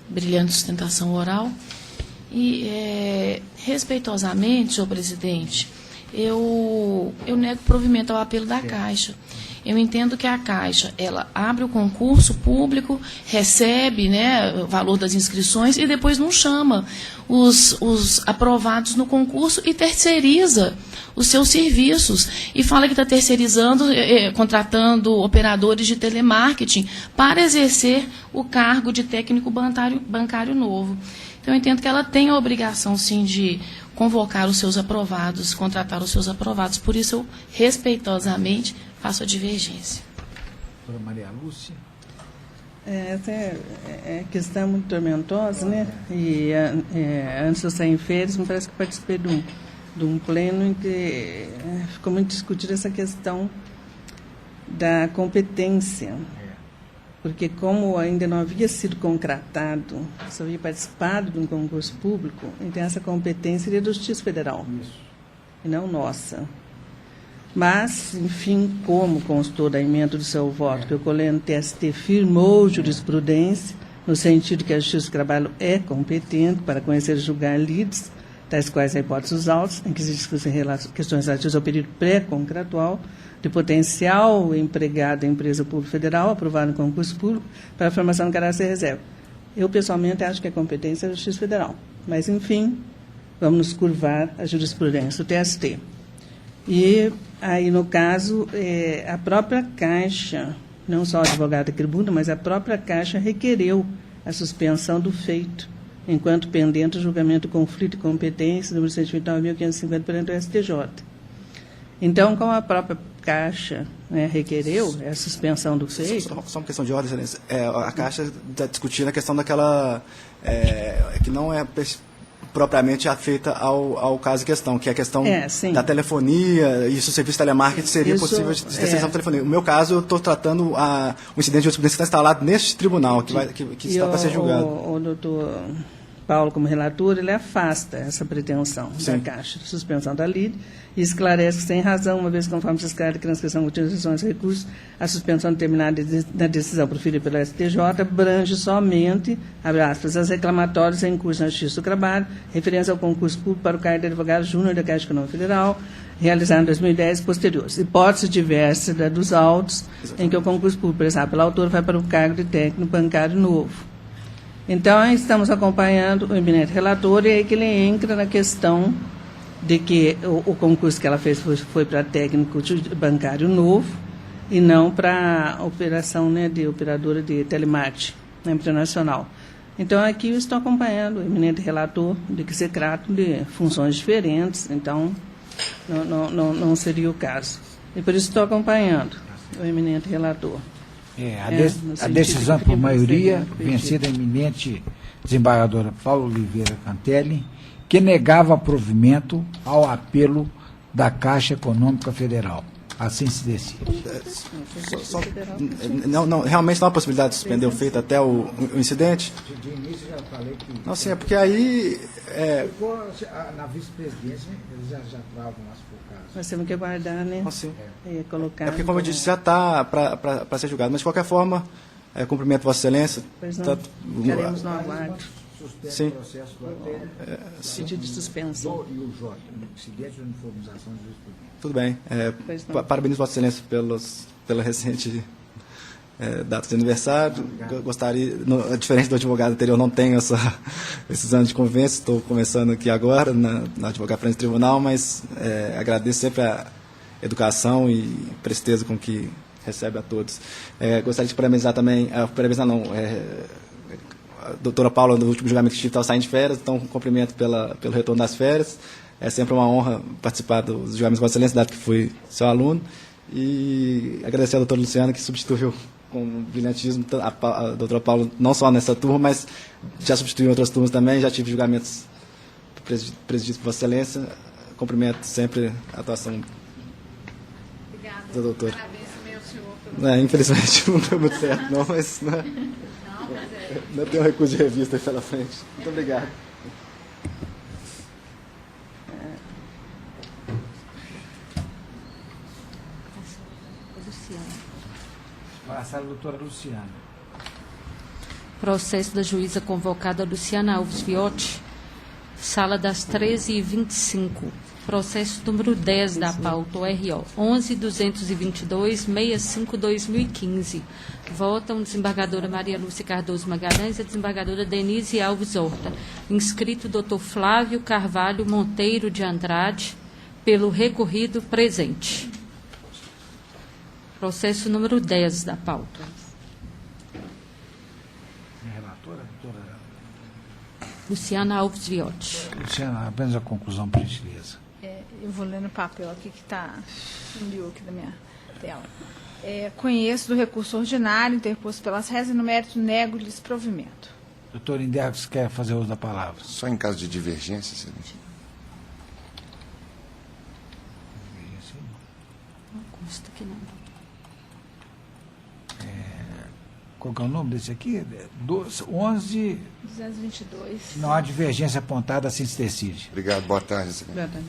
brilhante sustentação oral e, respeitosamente, senhor presidente, eu nego provimento ao apelo da Caixa. Eu entendo que a Caixa, ela abre o concurso público, recebe, né, o valor das inscrições e depois não chama os aprovados no concurso e terceiriza os seus serviços. E fala que está terceirizando, contratando operadores de telemarketing para exercer o cargo de técnico bancário novo. Então, eu entendo que ela tem a obrigação, sim, de convocar os seus aprovados, contratar os seus aprovados. Por isso, eu, respeitosamente, faço a divergência. Doutora Maria Lúcia. Essa é questão muito tormentosa, né? E antes de eu sair em férias, me parece que participei de um pleno em que ficou muito discutida essa questão da competência. Porque como ainda não havia sido concretado, só havia participado de um concurso público, então essa competência seria da Justiça Federal, e não nossa. Mas, enfim, como constou da emenda do seu voto, que o coleno TST firmou jurisprudência, no sentido que a Justiça do Trabalho é competente para conhecer e julgar lides, tais quais a hipótese dos autos, em que se discutem questões relativas ao período pré-contratual, de potencial empregado em empresa pública federal, aprovado no concurso público, para a formação de cadastro de reserva. Eu, pessoalmente, acho que a competência é da Justiça Federal. Mas, enfim, vamos nos curvar à jurisprudência do TST. E aí, no caso, a própria Caixa, não só o advogado da tribuna, mas a própria Caixa requereu a suspensão do feito, enquanto pendente o julgamento do conflito de competência, número 129.550, perante o STJ. Então, como a própria Caixa, né, requereu a suspensão do feito... Só uma questão de ordem, excelência. A Caixa está discutindo a questão daquela... que não é propriamente afeita ao caso em questão, que é a questão da telefonia, e se o serviço de telemarketing seria possível de terceirização da telefonia. No meu caso, eu estou tratando um incidente de jurisprudência que está instalado neste tribunal, que está para ser julgado. O doutor Paulo, como relator, ele afasta essa pretensão da Caixa de suspensão da lide e esclarece que, sem razão, uma vez conforme se esclarece que a transcrição com utilizações de recursos, a suspensão determinada na decisão proferida pelo STJ abrange somente, abre aspas, as reclamatórias em curso na Justiça do Trabalho, referência ao concurso público para o cargo de advogado júnior da Caixa Econômica Federal, realizado em 2010 e posteriores. Hipótese diversa da dos autos, em que o concurso público prestado pelo autor vai para o cargo de técnico bancário novo. Então, estamos acompanhando o eminente relator e aí que ele entra na questão de que o concurso que ela fez foi para técnico bancário novo e não para a operação, né, de operadora de telemarketing, né, internacional. Então, aqui eu estou acompanhando o eminente relator de que se trata de funções diferentes, então não seria o caso. E por isso estou acompanhando o eminente relator. A decisão por maioria, vencida a eminente desembargadora Paula Oliveira Cantelli, que negava provimento ao apelo da Caixa Econômica Federal. Assim se decide. Realmente não há possibilidade de suspender o feito até o incidente? De início já falei que... Não, sim, é porque aí... Na vice-presidência, eles já travam as focadas. Nós temos que guardar, né? Sim. Colocar. É porque, como eu disse, já está para ser julgado. Mas, de qualquer forma, cumprimento Vossa Excelência. Pois não, ficaremos no aguardo. Sim. Pedido de suspensão. E o J, incidente de uniformização do juiz. Tudo bem. Parabenizo Vossa Excelência pela recente data de aniversário. Gostaria, diferente do advogado anterior, não tenho esses anos de convivência, estou começando aqui agora na advogada frente do tribunal, mas agradeço sempre a educação e presteza com que recebe a todos. Gostaria de parabenizar também, a doutora Paula, no último julgamento que estava saindo de férias, então cumprimento pelo retorno das férias. É sempre uma honra participar dos julgamentos de Vossa Excelência, dado que fui seu aluno. E agradecer à doutora Luciana, que substituiu com brilhantismo a doutora Paula, não só nessa turma, mas já substituiu em outras turmas também. Já tive julgamentos presididos por Vossa Excelência. Cumprimento sempre a atuação da doutora. Parabéns também ao senhor. Infelizmente não deu muito certo, não, mas não tem um recurso de revista aí pela frente. Muito obrigado. Passar a doutora Luciana. Processo da juíza convocada Luciana Alves Viotti, sala das 13h25. Processo número 10 da pauta, ORO 11.222.65/2015. Votam desembargadora Maria Lúcia Cardoso Magalhães e a desembargadora Denise Alves Horta. Inscrito Dr. Flávio Carvalho Monteiro de Andrade, pelo recorrido presente. Processo número 10 da pauta. Relatora, doutora Luciana Alves Viotti. Luciana, apenas a conclusão, por gentileza. Eu vou ler no papel aqui que está no aqui da minha tela. Conheço do recurso ordinário interposto pelas réis e no mérito nego-lhes provimento. Doutor Inderves quer fazer uso da palavra. Só em caso de divergência, excelente. Não consta que não. Qual que é o nome desse aqui? 11... 222. Não há divergência apontada, assim se decide. Obrigado, boa tarde, excelente. Boa tarde.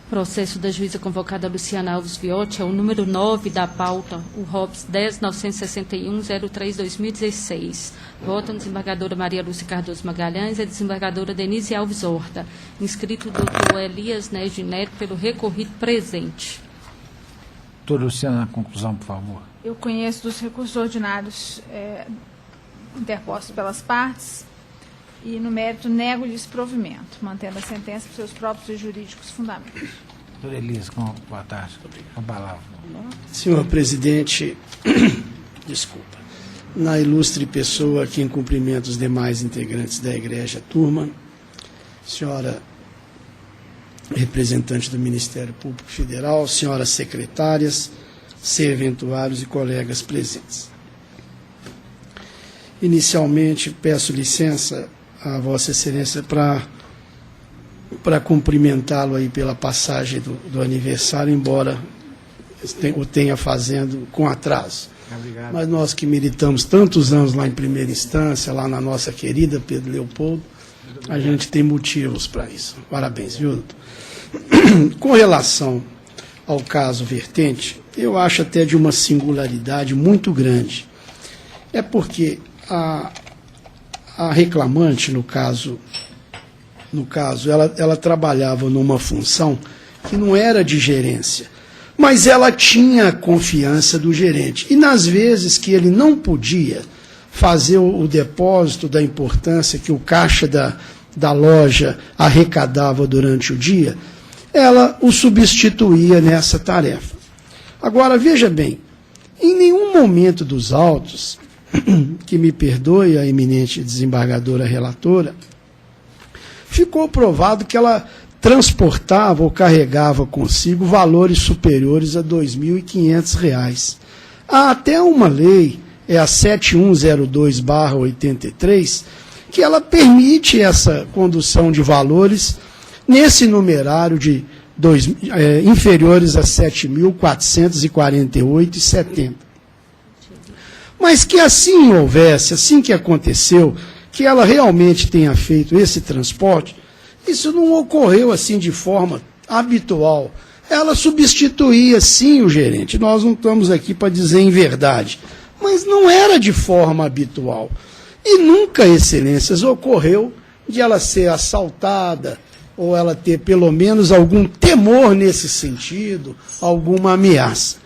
Processo da juíza convocada Luciana Alves Viotti é o número 9 da pauta, o ROPS 10.961.03/2016. Votam desembargadora Maria Lúcia Cardoso Magalhães e a desembargadora Denise Alves Horta. Inscrito Dr. Elias Nege Neto pelo recorrido presente. Doutora Luciana, a conclusão, por favor. Eu conheço dos recursos ordinários interpostos pelas partes e, no mérito, nego-lhes provimento, mantendo a sentença por seus próprios e jurídicos fundamentos. Doutora Elisa, boa tarde. Com a palavra. Senhor presidente, desculpa. Na ilustre pessoa que, em cumprimento dos demais integrantes da Egrégia Turma, senhora representante do Ministério Público Federal, senhoras secretárias, serventuários e colegas presentes. Inicialmente, peço licença a Vossa Excelência para cumprimentá-lo aí pela passagem do aniversário, embora o tenha fazendo com atraso. Obrigado. Mas nós que militamos tantos anos lá em primeira instância, lá na nossa querida Pedro Leopoldo, a gente tem motivos para isso. Parabéns, viu, doutor? Com relação ao caso vertente, eu acho até de uma singularidade muito grande. É porque a reclamante, no caso ela trabalhava numa função que não era de gerência, mas ela tinha a confiança do gerente. E nas vezes que ele não podia fazer o depósito da importância que o caixa da loja arrecadava durante o dia, ela o substituía nessa tarefa. Agora, veja bem, em nenhum momento dos autos, que me perdoe a eminente desembargadora relatora, ficou provado que ela transportava ou carregava consigo valores superiores a R$ 2.500. Há até uma lei, é a 7102/83, que ela permite essa condução de valores nesse numerário de inferiores a R$ 7.448,70. Mas que assim houvesse, assim que aconteceu, que ela realmente tenha feito esse transporte, isso não ocorreu assim de forma habitual. Ela substituía sim o gerente. Nós não estamos aqui para dizer em verdade, mas não era de forma habitual. E nunca, excelências, ocorreu de ela ser assaltada ou ela ter pelo menos algum temor nesse sentido, alguma ameaça.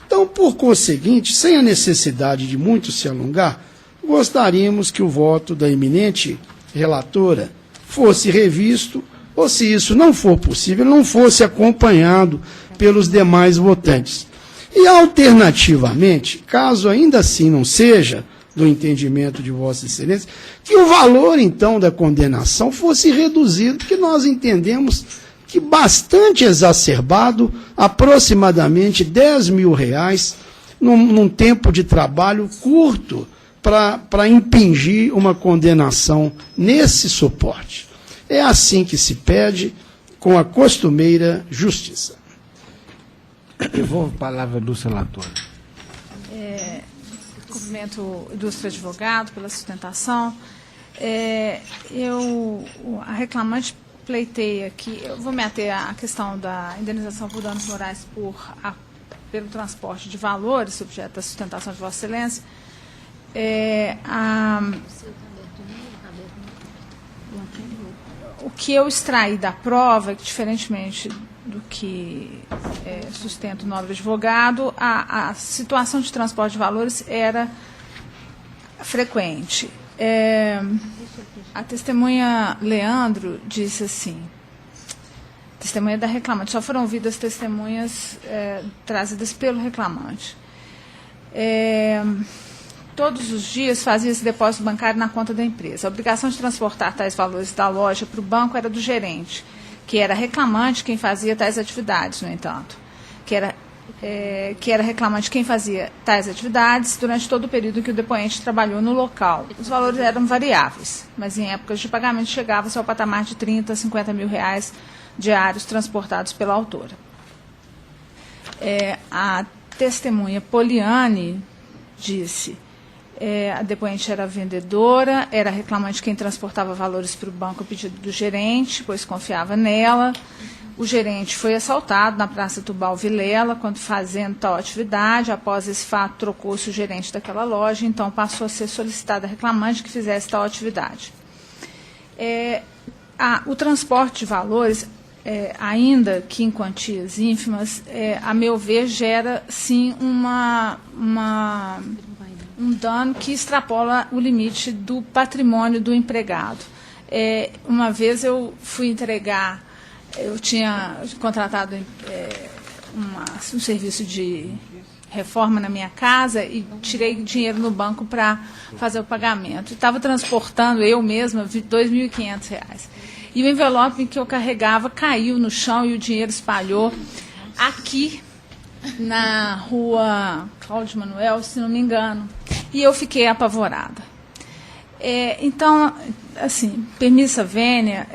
Então, por conseguinte, sem a necessidade de muito se alongar, gostaríamos que o voto da eminente relatora fosse revisto, ou se isso não for possível, não fosse acompanhado pelos demais votantes. E, alternativamente, caso ainda assim não seja do entendimento de Vossa Excelência, que o valor, então, da condenação fosse reduzido, porque nós entendemos que bastante exacerbado, aproximadamente R$10.000, num tempo de trabalho curto, para impingir uma condenação nesse suporte. É assim que se pede, com a costumeira justiça. Devolvo a palavra do relator. Cumprimento o ilustre advogado pela sustentação. A reclamante pleiteia aqui, eu vou me ater à questão da indenização por danos morais pelo transporte de valores, objeto da sustentação de Vossa Excelência. O que eu extraí da prova é que, diferentemente do que sustenta o nobre advogado, a situação de transporte de valores era frequente. A testemunha Leandro disse assim, testemunha da reclamante, só foram ouvidas testemunhas trazidas pelo reclamante. Todos os dias fazia-se depósito bancário na conta da empresa. A obrigação de transportar tais valores da loja para o banco era do gerente, que era reclamante quem fazia tais atividades, no entanto. Que era reclamante quem fazia tais atividades durante todo o período em que o depoente trabalhou no local. Os valores eram variáveis, mas em épocas de pagamento chegava-se ao patamar de R$30 a R$50.000 diários transportados pela autora. A testemunha Poliane disse... a depoente era vendedora, era reclamante quem transportava valores para o banco a pedido do gerente, pois confiava nela. O gerente foi assaltado na Praça Tubal Vilela, quando fazendo tal atividade. Após esse fato, trocou-se o gerente daquela loja, então passou a ser solicitada a reclamante que fizesse tal atividade. O transporte de valores, ainda que em quantias ínfimas, a meu ver, gera, sim, um dano que extrapola o limite do patrimônio do empregado. Uma vez eu fui entregar, eu tinha contratado um serviço de reforma na minha casa e tirei dinheiro no banco para fazer o pagamento. Estava transportando eu mesma R$2.500. E o envelope que eu carregava caiu no chão e o dinheiro espalhou aqui na rua Cláudio Manuel, se não me engano, e eu fiquei apavorada. Então, assim, permissa vênia,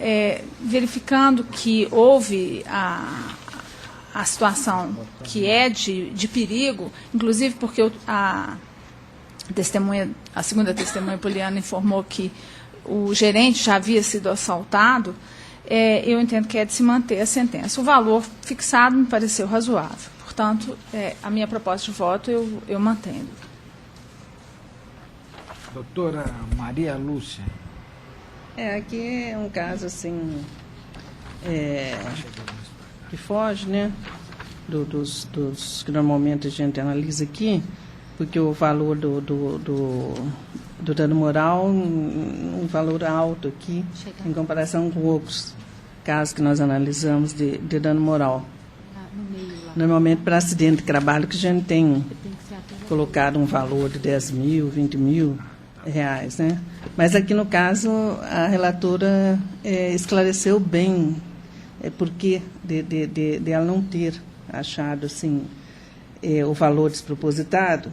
verificando que houve a situação que é de perigo, inclusive porque a segunda testemunha Poliana informou que o gerente já havia sido assaltado, eu entendo que é de se manter a sentença. O valor fixado me pareceu razoável. Portanto, a minha proposta de voto eu mantenho. Doutora Maria Lúcia. Aqui é um caso assim, que foge, né, dos que normalmente a gente analisa aqui, porque o valor do dano moral um valor alto aqui, em comparação com outros casos que nós analisamos de dano moral. Normalmente, para acidente de trabalho, que a gente tem colocado um valor de 10 mil, 20 mil reais, né? Mas aqui, no caso, a relatora esclareceu bem porque de ela não ter achado assim, o valor despropositado,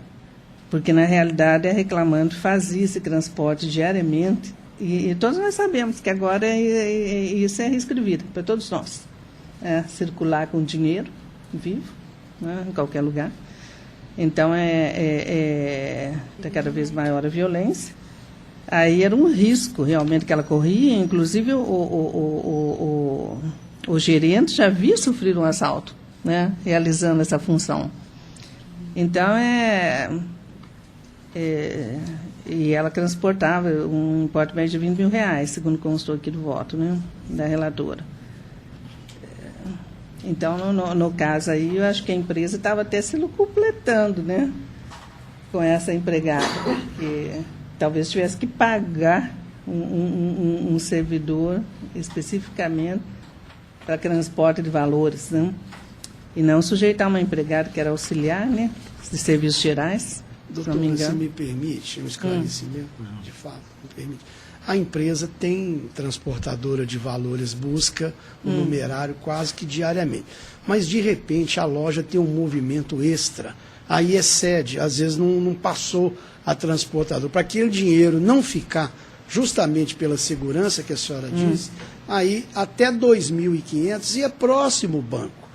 porque, na realidade, a reclamante fazia esse transporte diariamente e todos nós sabemos que agora isso é risco de vida para todos nós. Circular com dinheiro vivo, né, em qualquer lugar. Então, está cada vez maior a violência. Aí era um risco, realmente, que ela corria. Inclusive, o gerente já havia sofrido um assalto, né, realizando essa função. Então, e ela transportava um importe médio de 20 mil reais, segundo constou aqui do voto, né, da relatora. Então, no caso aí, eu acho que a empresa estava até se completando, né, com essa empregada, porque talvez tivesse que pagar um servidor especificamente para transporte de valores, né, e não sujeitar uma empregada que era auxiliar, né, de serviços gerais. Doutor, se me permite um esclarecimento, de fato, me permite. A empresa tem transportadora de valores, busca o numerário quase que diariamente. Mas, de repente, a loja tem um movimento extra, aí excede, às vezes não passou a transportadora. Para aquele dinheiro não ficar, justamente pela segurança que a senhora disse, aí até 2.500 e é próximo o banco.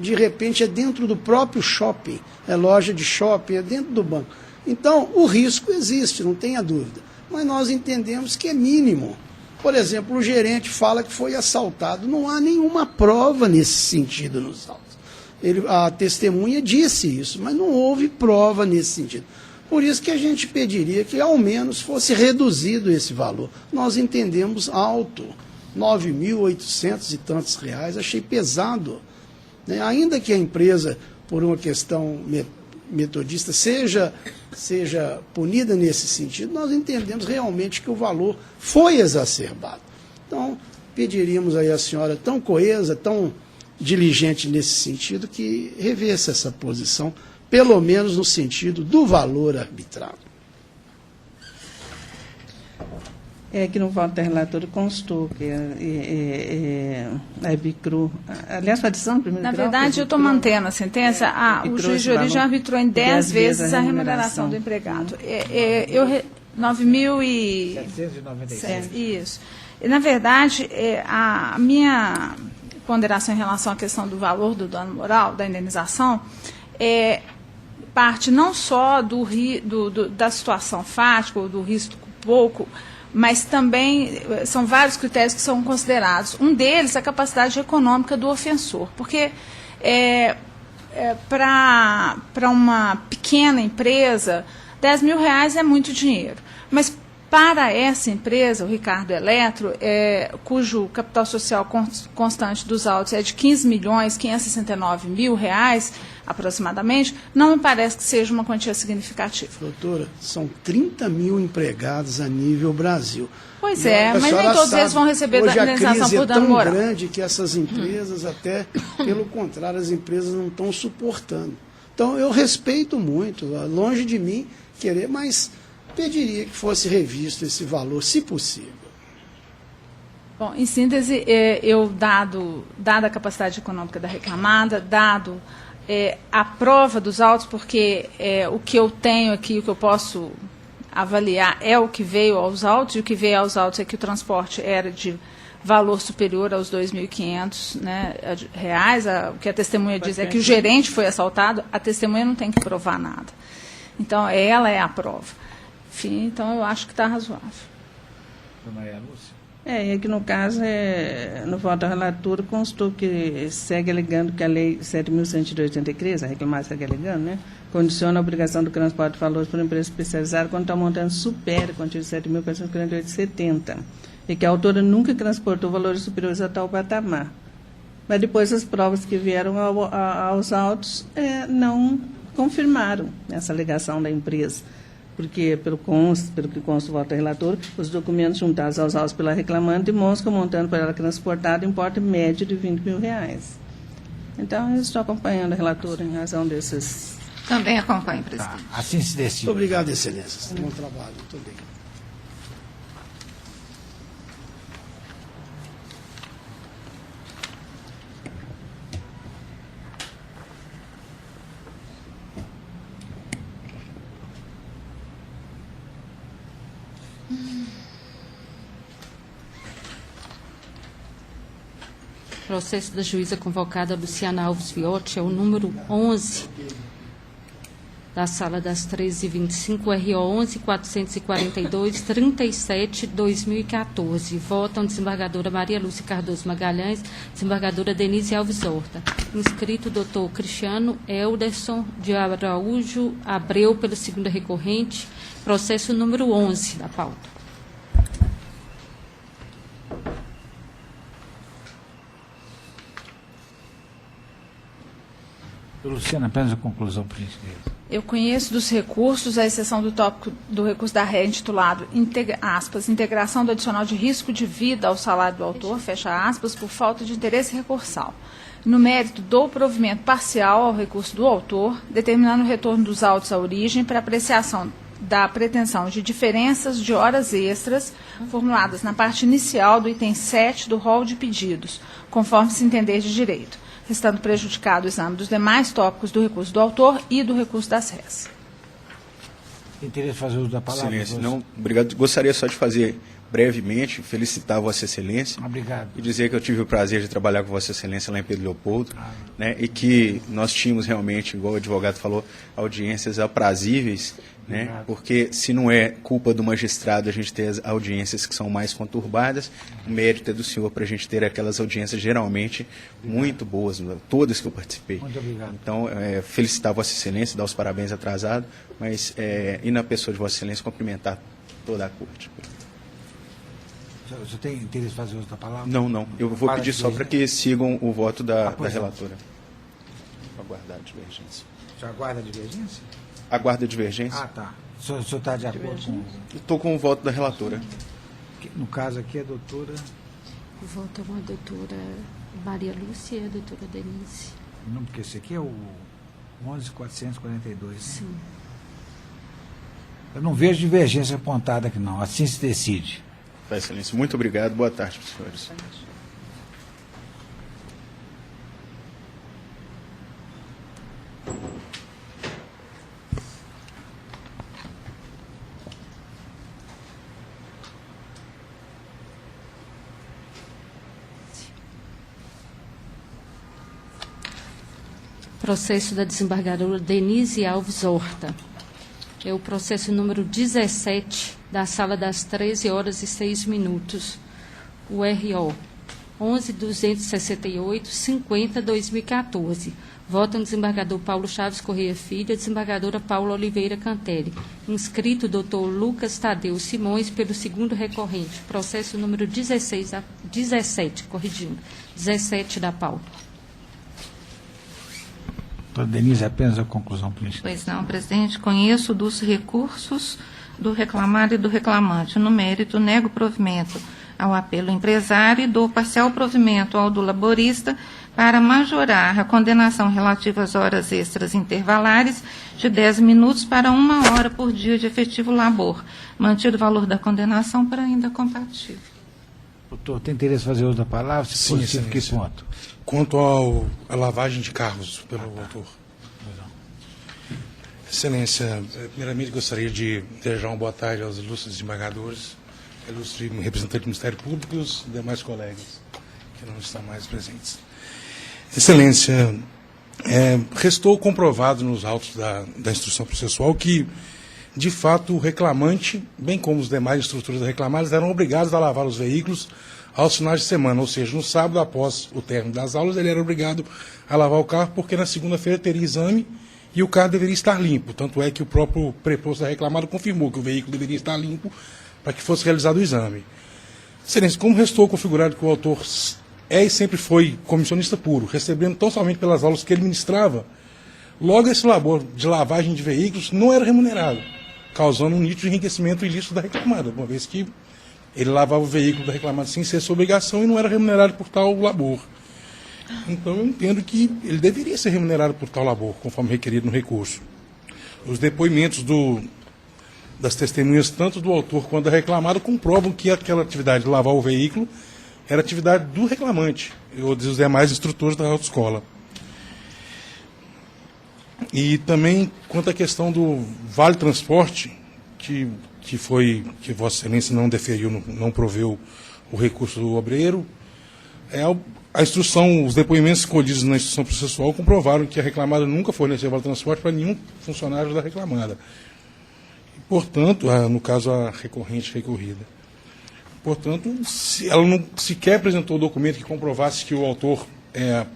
De repente é dentro do próprio shopping, é loja de shopping, é dentro do banco. Então, o risco existe, não tenha dúvida. Mas nós entendemos que é mínimo. Por exemplo, o gerente fala que foi assaltado. Não há nenhuma prova nesse sentido nos autos. A testemunha disse isso, mas não houve prova nesse sentido. Por isso que a gente pediria que ao menos fosse reduzido esse valor. Nós entendemos alto, 9.800 e tantos reais, achei pesado. Ainda que a empresa, por uma questão metodista, seja punida nesse sentido, nós entendemos realmente que o valor foi exacerbado. Então, pediríamos aí à senhora, tão coesa, tão diligente nesse sentido, que revesse essa posição, pelo menos no sentido do valor arbitrado. Que no voto da relatora constou que a Ebicru... Aliás, a adição do primeiro Na grau... verdade, eu estou mantendo a sentença. O juiz de origem já arbitrou em 10 vezes a remuneração do empregado. 9.796. Isso. E, na verdade, a minha ponderação em relação à questão do valor do dano moral, da indenização, parte não só da situação fática ou do risco pouco, mas também são vários critérios que são considerados. Um deles é a capacidade econômica do ofensor, porque para uma pequena empresa, 10 mil reais é muito dinheiro, mas para essa empresa, o Ricardo Eletro, cujo capital social constante dos autos é de 15.569.000 reais, aproximadamente, não me parece que seja uma quantia significativa. Doutora, são 30 mil empregados a nível Brasil. Pois mas nem todos eles vão receber indenização por dano moral. Hoje a crise é tão grande que essas empresas, até pelo contrário, as empresas não estão suportando. Então, eu respeito muito, longe de mim querer, mas pediria que fosse revisto esse valor, se possível. Bom, em síntese, dada a capacidade econômica da reclamada, dado a prova dos autos, porque o que eu tenho aqui, o que eu posso avaliar é o que veio aos autos, e o que veio aos autos é que o transporte era de valor superior aos 2.500, né, reais. O que a testemunha diz é que o gerente foi assaltado, a testemunha não tem que provar nada. Então, ela é a prova. Enfim, então eu acho que está razoável. Dona Maria Lúcia? Que no caso, no voto da relatora, constou que segue alegando que a Lei 7.183, a reclamar segue alegando, né, condiciona a obrigação do transporte de valores por empresa especializada quando tal montante supera a quantia de 7.448,70, e que a autora nunca transportou valores superiores a tal patamar. Mas depois as provas que vieram aos autos não confirmaram essa alegação da empresa, porque, pelo que consta do voto da relatora, os documentos juntados aos autos pela reclamante demonstram que o montante por ela transportado importa médio de R$20 mil. Então, eu estou acompanhando a relatora em razão desses... Também acompanho, presidente. Tá. Assim se decide. Obrigado, excelência. Bom trabalho. Muito bem. Processo da juíza convocada Luciana Alves Viotti é o número 11 da Sala das 13h25, RO 11.442-37/2014. Votam desembargadora Maria Lúcia Cardoso Magalhães, desembargadora Denise Alves Horta. Inscrito doutor Cristiano Elderson de Araújo Abreu pela segunda recorrente, processo número 11 da pauta. Luciana, apenas a conclusão, por gentileza. Eu conheço dos recursos, à exceção do tópico do recurso da ré intitulado, integração do adicional de risco de vida ao salário do autor, fecha aspas, por falta de interesse recursal. No mérito, dou provimento parcial ao recurso do autor, determinando o retorno dos autos à origem para apreciação da pretensão de diferenças de horas extras formuladas na parte inicial do item 7 do rol de pedidos, conforme se entender de direito, restando prejudicado o exame dos demais tópicos do recurso do autor e do recurso das rés. Tem interesse em fazer uso da palavra? Excelência, não, obrigado. Gostaria só de fazer brevemente, felicitar Vossa Excelência. Obrigado. E dizer que eu tive o prazer de trabalhar com Vossa Excelência lá em Pedro Leopoldo, né, e que nós tínhamos realmente, igual o advogado falou, audiências aprazíveis, né, porque se não é culpa do magistrado a gente ter as audiências que são mais conturbadas, o mérito é do senhor para a gente ter aquelas audiências geralmente muito boas, todas que eu participei. Muito obrigado. Então, felicitar Vossa Excelência, dar os parabéns atrasado, mas e na pessoa de Vossa Excelência cumprimentar toda a corte. Você tem interesse em fazer uso da palavra? Não. Eu vou pedir só para que sigam o voto da relatora. Aguardar a divergência. Você aguarda a divergência? Aguarda a divergência? Ah, tá. O senhor está de acordo com... Estou com o voto da relatora. No caso aqui, a doutora... O voto é uma doutora Maria Lúcia e a doutora Denise. Não, porque esse aqui é o 11.442. Sim. Eu não vejo divergência apontada aqui, não. Assim se decide. Tá, Excelência. Muito obrigado. Boa tarde, senhores. Processo da desembargadora Denise Alves Horta. É o processo número 17 da Sala das 13h06, o RO 11.268-50/2014. Votam desembargador Paulo Chaves Correia Filho, desembargadora Paula Oliveira Cantelli. Inscrito doutor Lucas Tadeu Simões pelo segundo recorrente. Processo número 17 da pauta. Doutora Denise, apenas a conclusão, por gentileza. Pois não, presidente. Conheço dos recursos do reclamado e do reclamante. No mérito, nego provimento ao apelo empresário e dou parcial provimento ao do laborista para majorar a condenação relativa às horas extras intervalares de 10 minutos para 1 hora por dia de efetivo labor, mantido o valor da condenação para ainda compatível. Doutor, tem interesse em fazer uso da palavra? Se Sim, positivo, que ponto? Quanto à lavagem de carros pelo autor. Excelência, primeiramente gostaria de desejar uma boa tarde aos ilustres desembargadores, ilustre representante do Ministério Público e os demais colegas que não estão mais presentes. Excelência, restou comprovado nos autos da instrução processual que, de fato, o reclamante, bem como os demais instrutores reclamados, eram obrigados a lavar os veículos aos finais de semana, ou seja, no sábado, após o término das aulas, ele era obrigado a lavar o carro, porque na segunda-feira teria exame e o carro deveria estar limpo. Tanto é que o próprio preposto da reclamada confirmou que o veículo deveria estar limpo para que fosse realizado o exame. Excelência, como restou configurado que o autor é e sempre foi comissionista puro, recebendo tão somente pelas aulas que ele ministrava. Logo, esse labor de lavagem de veículos não era remunerado, causando um nítido enriquecimento ilícito da reclamada, uma vez que ele lavava o veículo da reclamada sem ser sua obrigação e não era remunerado por tal labor. Então, eu entendo que ele deveria ser remunerado por tal labor, conforme requerido no recurso. Os depoimentos das testemunhas, tanto do autor quanto da reclamada, comprovam que aquela atividade de lavar o veículo era atividade do reclamante ou dos demais instrutores da autoescola. E também, quanto à questão do Vale Transporte, que Vossa Excelência não deferiu, não proveu o recurso do obreiro, a instrução, os depoimentos escolhidos na instrução processual comprovaram que a reclamada nunca forneceu Vale Transporte para nenhum funcionário da reclamada. E, portanto, no caso a recorrente recorrida. Portanto, ela não sequer apresentou o documento que comprovasse que o autor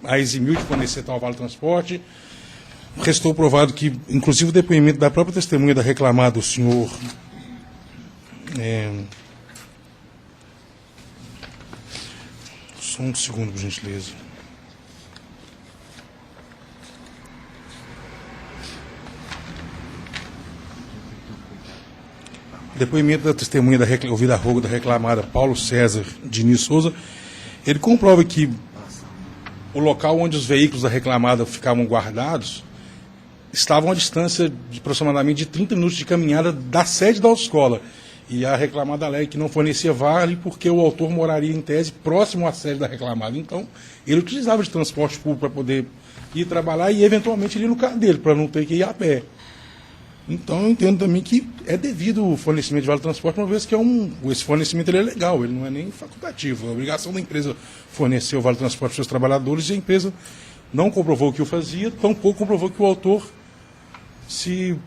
a eximiu de fornecer tal Vale Transporte. Restou provado que, inclusive, o depoimento da própria testemunha da reclamada, o senhor... Só um segundo, por gentileza. Depoimento da testemunha ouvida a rogo da reclamada Paulo César Diniz Souza, ele comprova que o local onde os veículos da reclamada ficavam guardados estavam a distância de aproximadamente de 30 minutos de caminhada da sede da autoescola. E a reclamada alega que não fornecia vale porque o autor moraria, em tese, próximo à sede da reclamada. Então, ele utilizava de transporte público para poder ir trabalhar e, eventualmente, ele ir no carro dele, para não ter que ir a pé. Então, eu entendo também que é devido o fornecimento de vale transporte, uma vez que esse fornecimento ele é legal, ele não é nem facultativo. A obrigação da empresa fornecer o vale transporte para os seus trabalhadores, e a empresa não comprovou que o fazia, tampouco comprovou que o autor se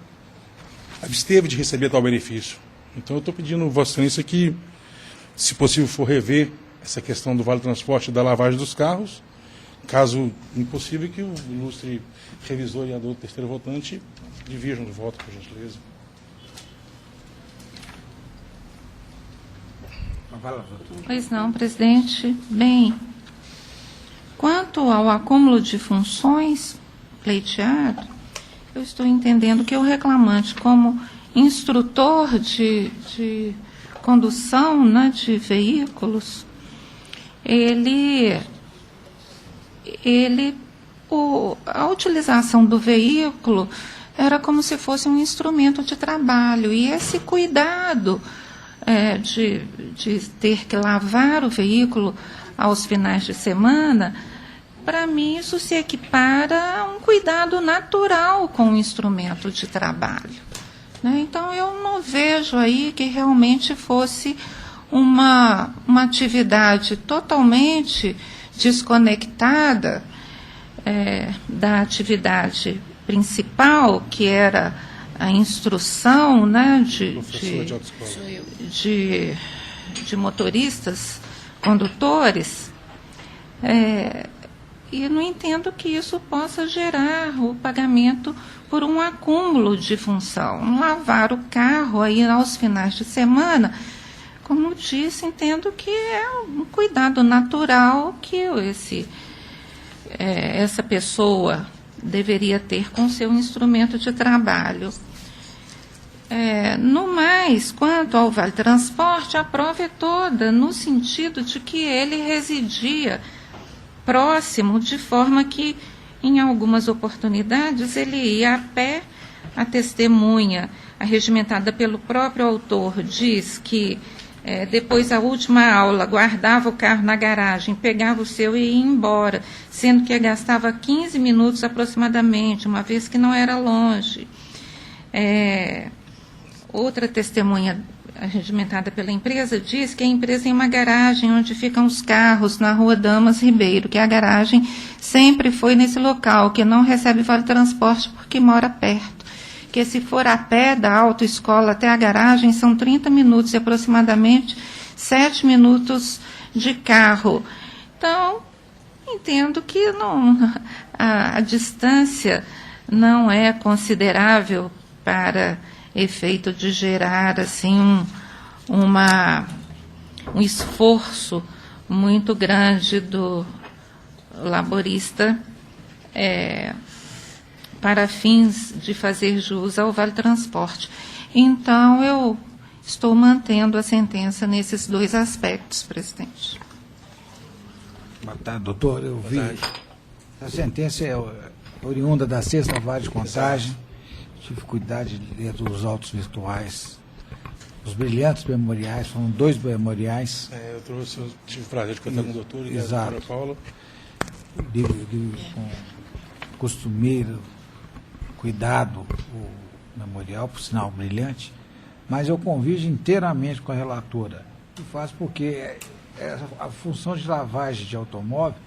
absteve de receber tal benefício. Então, eu estou pedindo, Vossa Excelência, que, se possível, for rever essa questão do vale transporte e da lavagem dos carros. Caso impossível, que o ilustre revisor e a do terceiro votante divirjam do voto, por gentileza. Pois não, presidente. Bem, quanto ao acúmulo de funções pleiteado, eu estou entendendo que o reclamante, como instrutor de condução, né, de veículos, a utilização do veículo era como se fosse um instrumento de trabalho, e esse cuidado de ter que lavar o veículo aos finais de semana, para mim isso se equipara a um cuidado natural com o instrumento de trabalho. Então, eu não vejo aí que realmente fosse uma atividade totalmente desconectada da atividade principal, que era a instrução, né, de motoristas, condutores, e não entendo que isso possa gerar o pagamento por um acúmulo de função. Lavar o carro aí aos finais de semana, como disse, entendo que é um cuidado natural que essa pessoa deveria ter com seu instrumento de trabalho. No mais, quanto ao Vale Transporte, a prova é toda no sentido de que ele residia próximo, de forma que, em algumas oportunidades, ele ia a pé. A testemunha, arregimentada pelo próprio autor, diz que depois da última aula guardava o carro na garagem, pegava o seu e ia embora, sendo que gastava 15 minutos aproximadamente, uma vez que não era longe. Outra testemunha, arregimentada pela empresa, diz que a empresa tem uma garagem onde ficam os carros na rua Damas Ribeiro, que a garagem sempre foi nesse local, que não recebe vale transporte porque mora perto, que se for a pé da autoescola até a garagem são 30 minutos e aproximadamente 7 minutos de carro. Então, entendo que a distância não é considerável para efeito de gerar assim um esforço muito grande do laborista para fins de fazer jus ao Vale Transporte. Então, eu estou mantendo a sentença nesses dois aspectos, presidente. Boa tarde, doutor. Eu vi. A sentença é oriunda da 6ª Vara de Contagem. Tive cuidado de ler os autos virtuais. Os brilhantes memoriais, foram 2 memoriais. Eu tive o prazer de contar com o doutor e a Exato. doutora Paula. Com costumeiro cuidado, o memorial, por sinal brilhante, mas eu convivo inteiramente com a relatora. E faço porque a função de lavagem de automóvel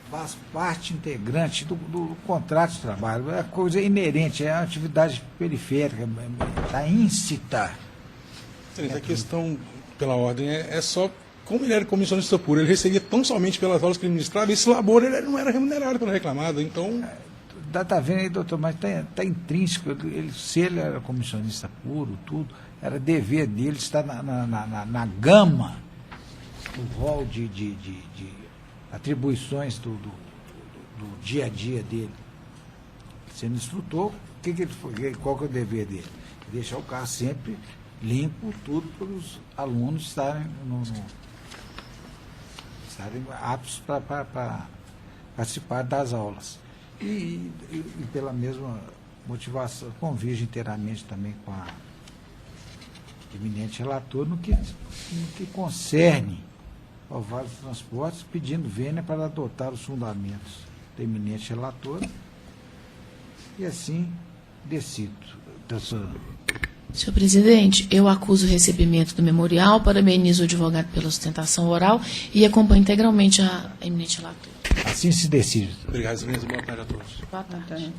faz parte integrante do contrato de trabalho. É coisa inerente, é uma atividade periférica, está íncita. A questão, pela ordem, é só como ele era comissionista puro, ele recebia tão somente pelas aulas que ele ministrava, esse labor ele não era remunerado pelo reclamado, então... Está vendo aí, doutor, mas está intrínseco, se ele era comissionista puro, tudo, era dever dele estar na gama do rol de atribuições do dia a dia dele. Sendo instrutor, qual que é o dever dele? Deixar o carro sempre limpo, tudo para os alunos estarem aptos para participar das aulas. E pela mesma motivação, convivo inteiramente também com a eminente relator no que concerne ao Vale dos Transportes, pedindo vênia para adotar os fundamentos da eminente relatora, e assim decido. Senhor presidente, eu acuso o recebimento do memorial, parabenizo o advogado pela sustentação oral e acompanho integralmente a eminente relatora. Assim se decide. Obrigado, boa tarde a todos. Boa tarde.